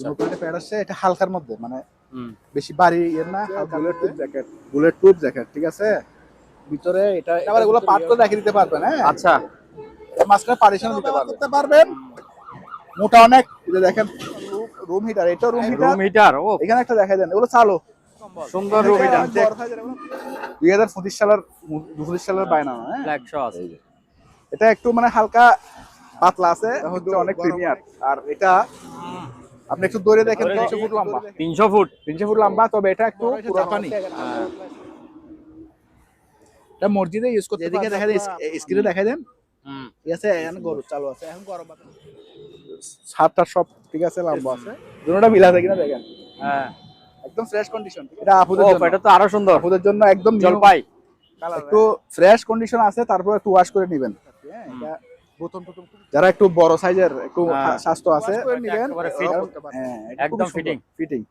ব্লুপ্রিন্টের pad আছে, এটা হালকার মধ্যে, মানে বেশি ভারী এর না, bullet proof jacket, bullet proof jacket, ঠিক আছে। ভিতরে এটা আবার এগুলো পার্ট করে রেখে দিতে পারবেন। হ্যাঁ, আচ্ছা, মাঝখানে পার্টিশন দিতে পারবেন। মোটা অনেক, এই যে দেখেন রুম হিটার, এটা রুম হিটার। ও, এখানে একটা দেখাই দেন, এগুলো চালু সুন্দর রুম হিটার। 2025 সালের বায়না। হ্যাঁ, ব্ল্যাক শস। এটা একটু মানে হালকা পাতলা আছে, হচ্ছে অনেক প্রিমিয়ার। আর এটা আপনি একটু দৌড়ে দেখেন, 300 ফুট লম্বা। 300 ফুট 300 ফুট লম্বা, তবে এটা একটু জাপানি। এটা মসজিদে ইউজ করতে পারবেন। এদিকে দেখা দেন, স্ক্রিনে দেখা দেন। ঠিক আছে, এখন গরু চালু আছে, এখন গরম আছে, ছাদটা সব ঠিক আছে, লম্বা আছে, দুটোটা মিলা আছে কিনা দেখেন। হ্যাঁ, একদম ফ্রেশ কন্ডিশন। এটা আপুদের জন্য, এটা তো আরো সুন্দর। আপুদের জন্য একদম জলপাই, একটু ফ্রেশ কন্ডিশন আছে, তারপর একটু ওয়াশ করে নেবেন। হ্যাঁ, এটা যারা একটু বড় সাইজের, একটু স্বাস্থ্য আছে, একদম ফিটিং।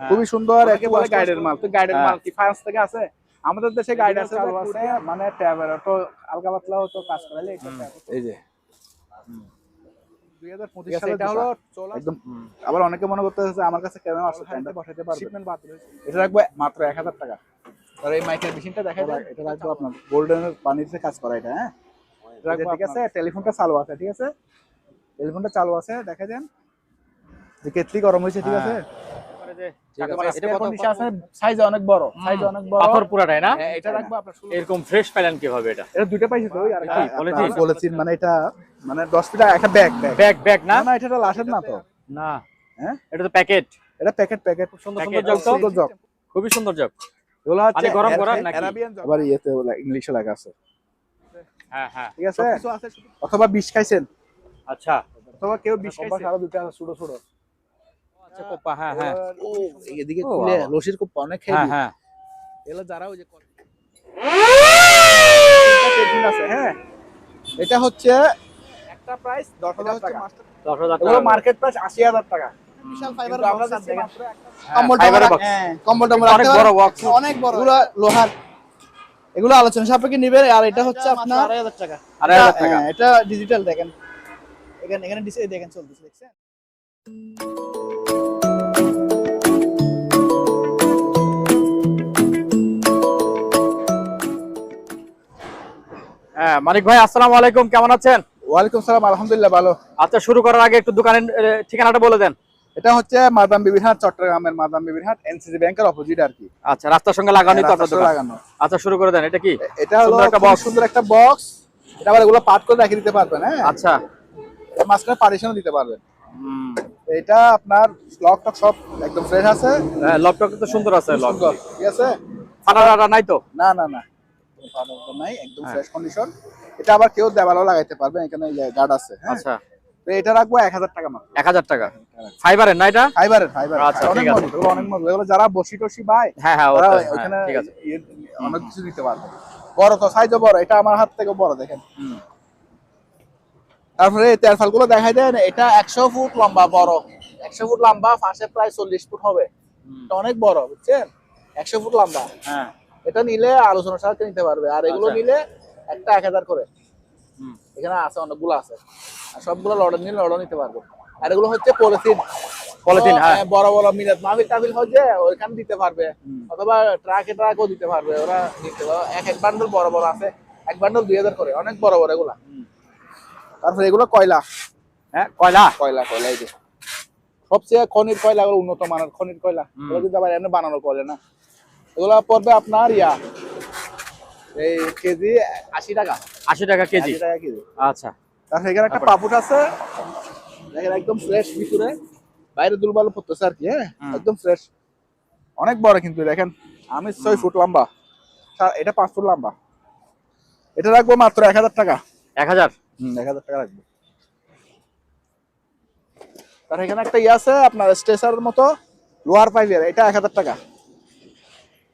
খুবই সুন্দর। একে বলে গাইডের মাল। তো গাইডের মাল কি ফার্স্ট থেকে আছে? আমাদের দেশে গাইড আছে, চালু আছে, মানে ট্যাবের তো হালকা পাতলা তো কাজ করালে এই যে 2025 সালে এটা হলো একদম। আবার অনেকে মনে করতেছে আমার কাছে কেন আসলে প্যান্টটা বসাতে পারবে, শিপমেন্ট বাদ হয়েছে। এটা রাখবো মাত্র 1000 টাকা। আর এই মাইকের মেশিনটা দেখা যায়, এটা রাখবো আপনার গোল্ডেনের পানিতে কাজ করা। এটা হ্যাঁ, রাখবো, ঠিক আছে। টেলিফোনটা চালু আছে, ঠিক আছে, টেলিফোনটা চালু আছে, দেখা দেন যে কেটলি গরম হয়েছে, ঠিক আছে। সাইজ অনেক বড়, পাথর পুরাটাই না। এটা রাখবো আপনার। এরকম ফ্রেশ পেলেন কিভাবে? এটা দুইটা পাইছি তো, আর কি পলিথিন, মানে এটা মানে 10 ফিট একটা ব্যাগ না, না এটা লাশের না তো, না। হ্যাঁ, এটা তো প্যাকেট। এটা প্যাকেট। খুব সুন্দর জগ, খুবই সুন্দর জগ। এগুলো হচ্ছে গরম করার নাকি আরাবিয়ান জগ। আবার ইয়েতে ইংলিশে লেখা আছে। হ্যাঁ হ্যাঁ, ঠিক আছে। অথবা 20 খাইছেন। আচ্ছা, অথবা কেউ 20 খাইছে, আরো দুটো ছোট ছোট। আচ্ছা, কোপা। হ্যাঁ হ্যাঁ, ও এদিকে খুলে লসির কোপা অনেক খাই। হ্যাঁ হ্যাঁ, এগুলো যারা ওই যে আছে। হ্যাঁ, এটা হচ্ছে একটা প্রাইস 10,000 টাকা। 10,000 টাকা। এগুলো মার্কেট প্রাইস 80,000 টাকা। বিশাল ফাইবার বক্স আছে, কম্বলটা অনেক বড় বক্স, অনেক বড়। এগুলো লোহার, এগুলো আলোচনা সাপেক্ষে নিবেন। আর এটা হচ্ছে আপনার 2,500 টাকা। 2,500 টাকা। এটা ডিজিটাল দেখেন, এখানে ডিসপ্লে দেখেন, চলতেছে, দেখছেন। হ্যাঁ, মানিক ভাই, আসসালামু আলাইকুম, কেমন আছেন? ওয়ালাইকুম সালাম, আলহামদুলিল্লাহ ভালো। আচ্ছা, শুরু করার আগে একটু দোকানের ঠিকানাটা বলে দেন। এটা হচ্ছে মাদাম বিবির হাট, চট্টগ্রামের মাদাম বিবির হাট, এনসিসি ব্যাংকের অপোজিট আর কি। আচ্ছা, রাস্তার সঙ্গে লাগানোই তো আপনাদের দোকান? লাগানো। আচ্ছা, শুরু করে দেন। এটা কি? এটা হলো একটা বক্স, সুন্দর একটা বক্স। এটা আবার এগুলো পার্ট করে রেখে দিতে পারবেন। হ্যাঁ, আচ্ছা, মাঝখানে পার্টিশনও দিতে পারবেন। এটা আপনার লক টক সব একদম ফ্রেশ আছে। হ্যাঁ, লকটক তো সুন্দর আছে, লক ঠিক আছে, ফাটা নাই তো? না না না, ফাটা নাই, একদম ফ্রেশ কন্ডিশন। এটা আবার কেউ দেওয়ালও লাগাইতে পারবেন, এখানে গার্ড আছে। আচ্ছা, তো এটা রাখবো 1000 টাকা মাত্র। 1000 টাকা। ফাইবারের না এটা? ফাইবারের। আচ্ছা, অনেক ঠিক আছে। মজবুত, অনেক মজবুত। এগুলো যারা বসি টসি ভাই, হ্যাঁ হ্যাঁ, ওখানে ঠিক আছে, অনেক কিছু দিতে পারবে। বড় তো, সাইজও বড়, এটা আমার হাত থেকে বড়, দেখেন। তারপরে তেরফাল গুলো দেখাই দেন। এটা 100 ফুট লম্বা, বড় 100 ফুট লম্বা, পাশে প্রায় 40 ফুট হবে। এটা অনেক বড়, বুঝছেন, 100 ফুট লম্বা। হ্যাঁ, এটা নিলে আলোচনার সাথে নিতে পারবে। আর এগুলো নিলে একটা 1000 করে। এখানে আছে, অনেকগুলো আছে, আর সবগুলো লড়ে নিলে লড়ে নিতে পারবে। আর এগুলো হচ্ছে পলিথিন। হ্যাঁ, বড় বড় মিলাদ মাহফিল টাফিল হচ্ছে ওইখানে দিতে পারবে, অথবা ট্রাকও দিতে পারবে। ওরা নিতে পারবে। এক বান্ডল বড় বড় আছে, এক বান্ডল 2000 করে, অনেক বড় বড় এগুলা। তারপরে এগুলো কয়লা। হ্যাঁ, কয়লা। এই যে সবচেয়ে খনির কয়লা, এগুলো উন্নত মানের খনির কয়লা। এগুলো কিন্তু আবার এনে বানানো কয়লা না। এগুলো পড়বে আপনার এই কেজি 80 টাকা। 80 টাকা কেজি। আচ্ছা, তারপর এখানে একটা পাপুট আছে, দেখেন একদম ফ্রেশ, ভিতরে বাইরে দুলবালু পড়তেছে আর কি। হ্যাঁ, একদম ফ্রেশ, অনেক বড় কিন্তু দেখেন। আমি 6 ফুট লম্বা, এটা 5 ফুট লম্বা। এটা রাখবো মাত্র 1000 টাকা। 1000? 1000 টাকা রাখবো। তার এখানে একটা আছে আপনার স্ট্রেচারের মতো, লোহার পাইপের, এটা 1000 টাকা।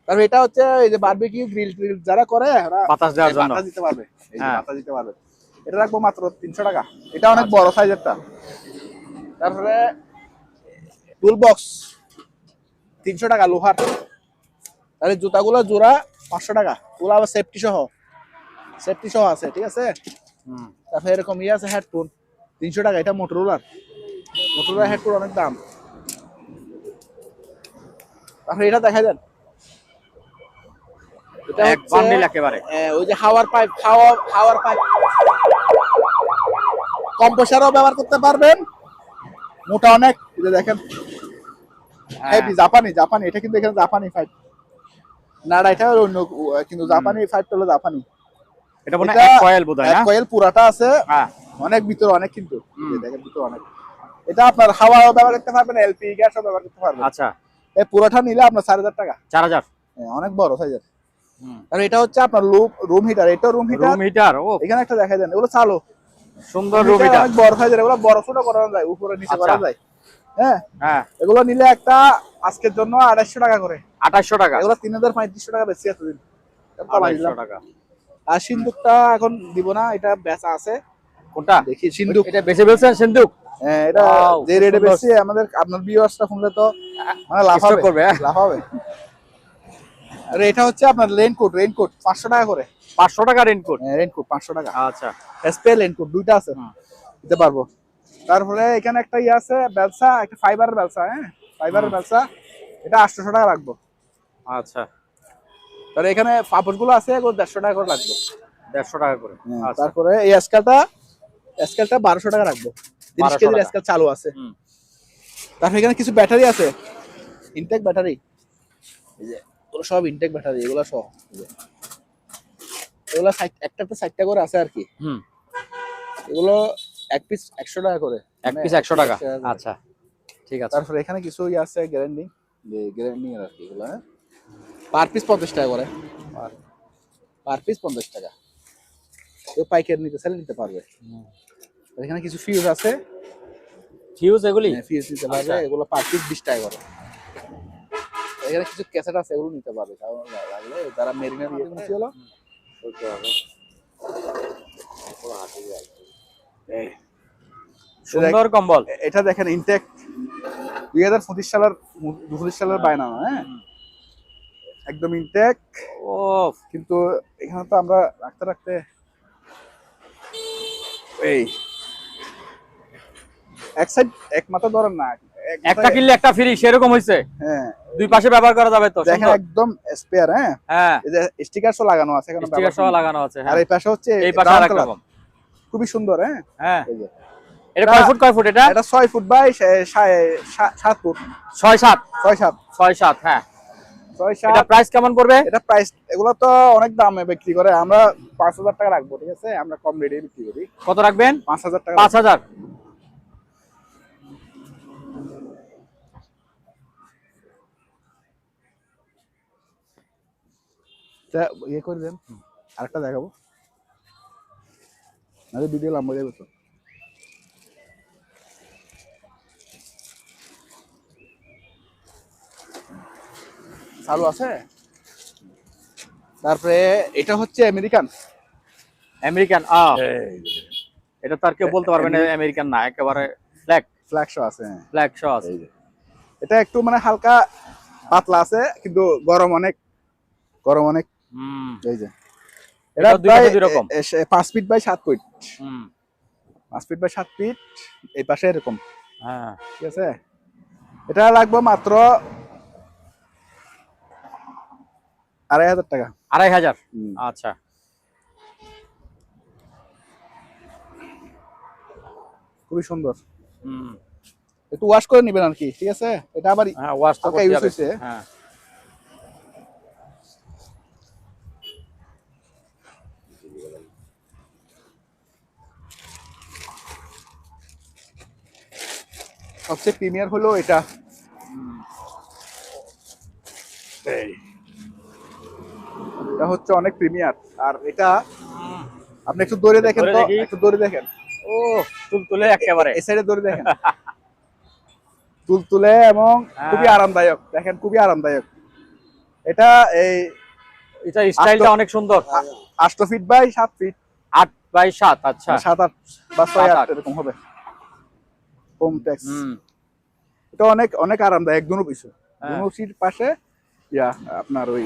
তারপর এটা হচ্ছে এই যে বারবিকিউ গ্রিল যারা করে, ওরা বাতাস দেওয়ার জন্য বাতাস দিতে পারবে। এই যে বাতাস দিতে পারবে। এটা রাখবো মাত্র 300 টাকা। এটা অনেক বড় সাইজেরটা। তারপরে টুল বক্স 300 টাকা, লোহার। তাহলে জুতাগুলো জোড়া 500 টাকা। ওগুলো আবার সেফটি সহ আছে, ঠিক আছে। তারপরে এরকম আছে হেডফোন 300 টাকা। এটা মোটরোলার হেডফোন, অনেক দাম। তারপরে এটা দেখাই দেন। এটা এক হচ্ছে বান্ডিল একেবারে। ওই যে হাওয়ার পাইপ, হাওয়ার পাইপ কম্প্রেসারও ব্যবহার করতে পারবেন। মোটা অনেক, এই যে দেখেন হেভি জাপানি জাপানি, এটা কিন্তু এখানে জাপানি পাইপ না, এটা অন্য, কিন্তু জাপানি পাইপটা হলো জাপানি। এটা মনে হয় এক কয়েল বোধহয় এক না? কয়েল পুরাটা আছে, হ্যাঁ অনেক ভিতরে অনেক, কিন্তু এই যে দেখেন ভিতরে অনেক। এটা আপনার হাওয়াও ব্যবহার করতে পারবেন, এলপি গ্যাসও ব্যবহার করতে পারবেন। আচ্ছা, এই পুরাটা নিলে আপনার 4000 টাকা। 4000। অনেক বড় সাইজের। আর এটা হচ্ছে আপনার রুম হিটার, এটা রুম হিটার। রুম হিটার, ও এখানে একটা দেখাই দেন, এগুলো চালু সুন্দর রুম হিটার। অনেক বড় সাইজের, এগুলো বড় ছোট করা যায়, উপরে নিচে করা যায়। হ্যাঁ হ্যাঁ, এগুলো নিলে একটা আজকের জন্য 2800 টাকা করে। 2800 টাকা। এগুলো 3500 টাকা বেশি আছে দিন। 2800 টাকা। আর সিন্দুকটা এখন দিব না, এটা বেচা আছে। কোনটা? দেখি সিন্দুক, এটা বেশি বলছেন সিন্দুক? হ্যাঁ এটা Wow, যে খুব রেটে সুন্দর। বেশি, আমাদের আপনার ভিউয়ার্সটা শুনলে তো মানে লাভ Stock হবে, করবে, হ্যাঁ? লাভ হবে। আর এটা হচ্ছে আপনার রেইনকোট, 500 টাকা করে। 500 টাকা রেইনকোট? হ্যাঁ রেইনকোট 500 টাকা। আচ্ছা, স্প্রে রেইনকোট দুইটা আছে, দিতে পারবো। তারপরে এখানে একটা ইয়ে আছে বেলসা, একটা ফাইবারের বেলসা, হ্যাঁ ফাইবারের বেলসা, এটা 800 টাকা রাখবো। আচ্ছা। তাহলে এখানে পাপড়গুলো আছে, এগুলো 150 টাকা করে রাখবো। 150 টাকা করে। আচ্ছা। তারপরে এই স্কেলটা 1200 টাকা রাখবো, 30 কেজির স্কেল চালু আছে। তারপরে এখানে কিছু ব্যাটারি আছে, ইনটেক ব্যাটারি, এই যে এগুলো সব ইনটেক ব্যাটারি, এগুলো সব এগুলো একটা 60টা করে আছে আর কি। এগুলো এক পিস 100 টাকা করে, এক পিস 100 টাকা। আচ্ছা ঠিক আছে। তারপরে এখানে কিছু ইয়ে আছে গ্যারান্টি, যে গ্যারান্টি আর কি, এগুলো হ্যাঁ পার পিস 50 টাকা করে, পার পিস 50 টাকা। কেউ পাইকারি নিতে চাইলে নিতে পারবে। এখানে কিছু ফিউজ আছে, ফিউজ এগুলি? ফিউজ নিতে পারবে, এগুলো পার পিস 20 টাকা করে। এখানে কিছু ক্যাসেট আছে, এগুলো নিতে পারবে, কারণ লাগলে যারা মেরিনের ইয়ে করতে হলো করতে হবে। এই সুন্দর কম্বল। এটা দেখেন ইনটেক 2025 সালের বায়না, হ্যাঁ একদম ইনটেক। ও কিন্তু এখানে তো আমরা রাখতে রাখতে এই এক সাইড এক মাথা ধরেন না, একটা কিনলে একটা ফ্রি, সেরকম হইছে। হ্যাঁ দুই পাশে ব্যবহার করা যাবে তো। দেখেন একদম স্পেয়ার, হ্যাঁ হ্যাঁ, এই যে স্টিকার সহ লাগানো আছে, এখানে স্টিকার সহ লাগানো আছে। আর এই পাশে হচ্ছে এই পাশে আরেক রকম, খুবই সুন্দর। হ্যাঁ হ্যাঁ, এই যে এটা কয় ফুট এটা? এটা 6 ফুট বাই 7 ফুট, 6-7 6-7 হ্যাঁ। 6-7 এটা প্রাইস কেমন পড়বে? এটা প্রাইস, এগুলো তো অনেক দামে বিক্রি করে, আমরা 5000 টাকা রাখবো, ঠিক আছে? আমরা কম রেটে বিক্রি করি। কত রাখবেন? 5000 টাকা। 5000। ইয়ে করে দেন, আরেকটা দেখাবো, নাহলে ভিডিও লম্বা যাবে তো। চালু আছে। তারপরে এটা হচ্ছে আমেরিকান। এটা তো আর কেউ বলতে পারবে না আমেরিকান না, একেবারে ফ্ল্যাগ শো আছে, ফ্ল্যাগ শো আছে। এটা একটু মানে হালকা পাতলা আছে, কিন্তু গরম অনেক, এই যে এটা প্রায় 5 feet by 7 feet, 5 feet by 7 feet, এই পাশে এরকম। হ্যাঁ ঠিক আছে, এটা লাগবে মাত্র 2500 টাকা। 2500। আচ্ছা, খুবই সুন্দর। একটু ওয়াশ করে নেবেন আর কি, ঠিক আছে? এটা আবার ওয়াশ তো ইউজ হইছে। হ্যাঁ, সবচেয়ে প্রিমিয়ার হলো এটা, এটা হচ্ছে অনেক প্রিমিয়ার। আর এটা আপনি একটু দৌড়ে দেখেন তো, একটু দৌড়ে দেখেন। ও তুলতুলে একেবারে, এই সাইডে দৌড়ে দেখেন, তুলতুলে এবং খুবই আরামদায়ক, দেখেন খুবই আরামদায়ক। এটা এটা স্টাইলটা অনেক সুন্দর। 8 ফিট বাই 7 ফিট, 8 বাই 7। আচ্ছা, 7-8 বা 6-8 এরকম হবে, হোম ট্যাক্স। এটা অনেক অনেক আরামদায়ক, দুনো পিছু, দুনো সিট পাশে ইয়া আপনার ওই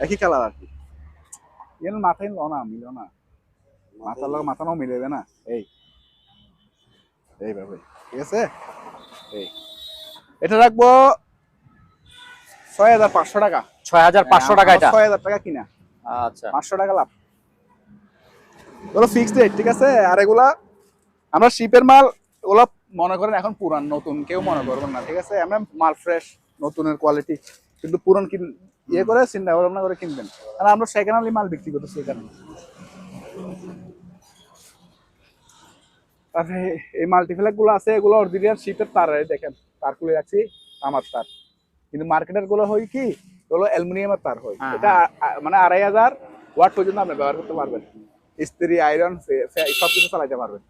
একই কালার আর কি। এর মাথায় না মিল না, মাথার লগে মাথা নাও মিলেবে না, এইভাবে, ঠিক আছে? এটা রাখবো 6,500 টাকা। 6,500 টাকা এটা। 6,000 টাকা কিনা, আচ্ছা 500 টাকা লাভ। এগুলো ফিক্সড রেট, ঠিক আছে। আর এগুলা আমরা শিপের মাল, ওগুলো মনে করেন এখন পুরান নতুন কেউ মনে করবেন না, ঠিক আছে। আমরা মাল ফ্রেশ, নতুনের কোয়ালিটি, কিন্তু পুরান ইয়ে করে চিন্তা ভাবনা করে কিনবেন, কারণ আমরা সেকেন্ড হ্যান্ড মাল বিক্রি করতেছি এখানে। তারপরে এই মাল্টিফ্ল্যাগ গুলো আছে, এগুলো অরিজিনাল শিপের তার, দেখেন তার খুলে রাখছি, আমার তার। কিন্তু মার্কেটের গুলো হয় কি, এগুলো অ্যালুমিনিয়ামের তার হয়। এটা মানে 2,500 ওয়াট পর্যন্ত আপনি ব্যবহার করতে পারবেন, ইস্ত্রি, আয়রন, সবকিছু চালাইতে পারবেন।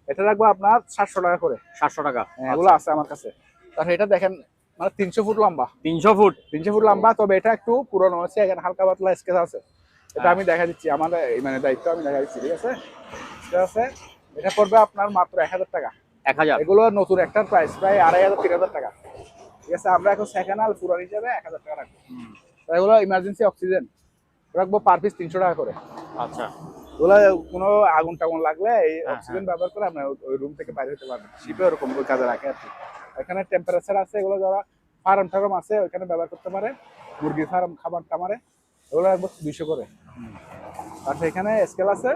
এটা রাখবো আপনার 700 টাকা করে। 700 টাকা। এগুলো আছে আমার কাছে। তারপরে এটা দেখেন, মানে 300 ফুট লম্বা। 300 ফুট 300 ফুট লম্বা, তবে এটা একটু পুরনো আছে, এখানে হালকা পাতলা স্কেচ আছে। এটা আমি দেখা দিচ্ছি, আমার মানে দায়িত্ব, আমি দেখা দিচ্ছি, ঠিক আছে। ঠিক আছে, এটা পড়বে আপনার মাত্র 1,000 টাকা। 1000। এগুলো নতুন একটার প্রাইস প্রায় 2,500 3,000 টাকা, ঠিক আছে। আমরা এখন সেকেন্ড হ্যান্ড পুরান হিসাবে 1,000 টাকা রাখবো। এগুলো ইমার্জেন্সি অক্সিজেন রাখবো পার পিস 300 টাকা করে। আচ্ছা, ওগুলো কোনো আগুন টাগুন লাগলে এই অক্সিজেন ব্যবহার করে আপনার ওই রুম থেকে বাইরে হতে পারবেন। শিপে ওরকম কাজে রাখে আর কি। এখানে টেম্পারেচার আছে, এগুলো যারা ফার্ম টার্ম আছে ওইখানে ব্যবহার করতে পারে, মুরগির ফার্ম, খাবার টামারে, ওগুলো রাখবো 200 করে। আর এখানে স্কেল আছে,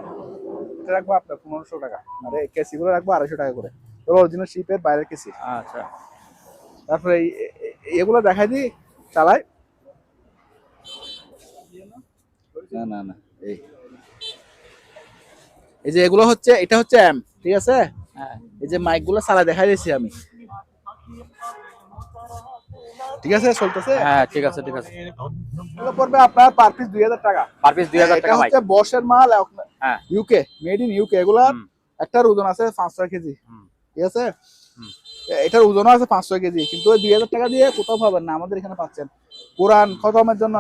এটা রাখবো আপনার 1500 টাকা। আর এই কেসিগুলো রাখবো 250 টাকা করে, অরিজিনাল শিপের বাইরের কেসি। আচ্ছা। তারপরে এগুলো দেখাই দিই, চালাই। না না না, এই যে এগুলো হচ্ছে, এটা হচ্ছে এম, ঠিক আছে। এই যে মাইক গুলো চালা দেখাই দিয়েছি আমি, ঠিক আছে, চলতেছে। হ্যাঁ ঠিক আছে ঠিক আছে। এগুলো পড়বে আপনার পার পিস 2,000 টাকা। পার পিস 2000 টাকা। এটা হচ্ছে বসের মাল, হ্যাঁ, ইউকে, মেড ইন ইউকে। এগুলা একটার ওজন আছে 500 কেজি, ঠিক আছে। এটার ওজনও আছে 500 কেজি, কিন্তু ওই 2,000 টাকা দিয়ে কোথাও পাবেন না, আমাদের এখানে পাচ্ছেন। কোরআন খতমের জন্য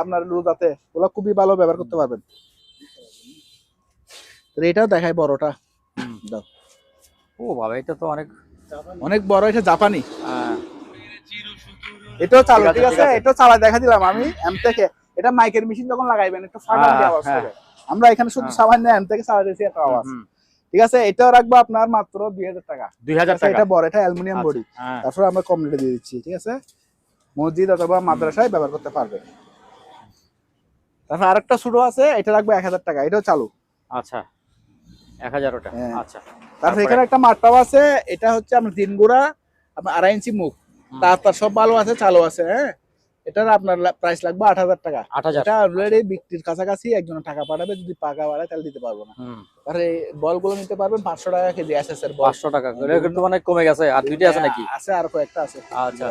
আপনার রোজাতে ওগুলো খুবই ভালো ব্যবহার করতে পারবেন। এটাও দেখাই, বড়টা দাও। ও বাবা, এটা তো অনেক অনেক বড়, এটা জাপানি। হ্যাঁ, এটাও চালু, ঠিক আছে। এটাও চালা দেখা দিলাম আমি এম থেকে। এটা মাইকের মেশিন যখন লাগাইবেন একটু ফাটান দিয়ে আওয়াজ হবে। আমরা এখানে শুধু সামান্য এম থেকে চালা দিয়েছি, একটা আওয়াজ, ঠিক আছে। এটাও রাখবো আপনার মাত্র 2,000 টাকা। 2000 টাকা। এটা বড়, এটা অ্যালুমিনিয়াম বডি। তারপরে আমরা কমপ্লিট দিয়ে দিচ্ছি, ঠিক আছে। মসজিদ অথবা মাদ্রাসায় ব্যবহার করতে পারবে। তারপর আরেকটা ছোট আছে, এটা রাখবো 1,000 টাকা, এটাও চালু। আচ্ছা, 1000 ওটা। আচ্ছা। তারপর এখানে একটা মাঠটাও আছে, এটা হচ্ছে আপনার 3 গুড়া, আপনার 2.5 ইঞ্চি মুখ, তার সব ভালো আছে, চালু আছে। হ্যাঁ, এটার আপনার প্রাইস লাগবে 8,000 টাকা। 8,000। এটা অলরেডি বিক্রির কাছাকাছি, একজন টাকা পাঠাবে, যদি পাকা বাড়ায় তাহলে দিতে পারবো না। আর এই বলগুলো নিতে পারবেন 500 টাকা কেজি, এসএস এর বল 500 টাকা করে, কিন্তু অনেক কমে গেছে। আর দুইটা আছে নাকি? আছে, আর কয়েকটা আছে। আচ্ছা।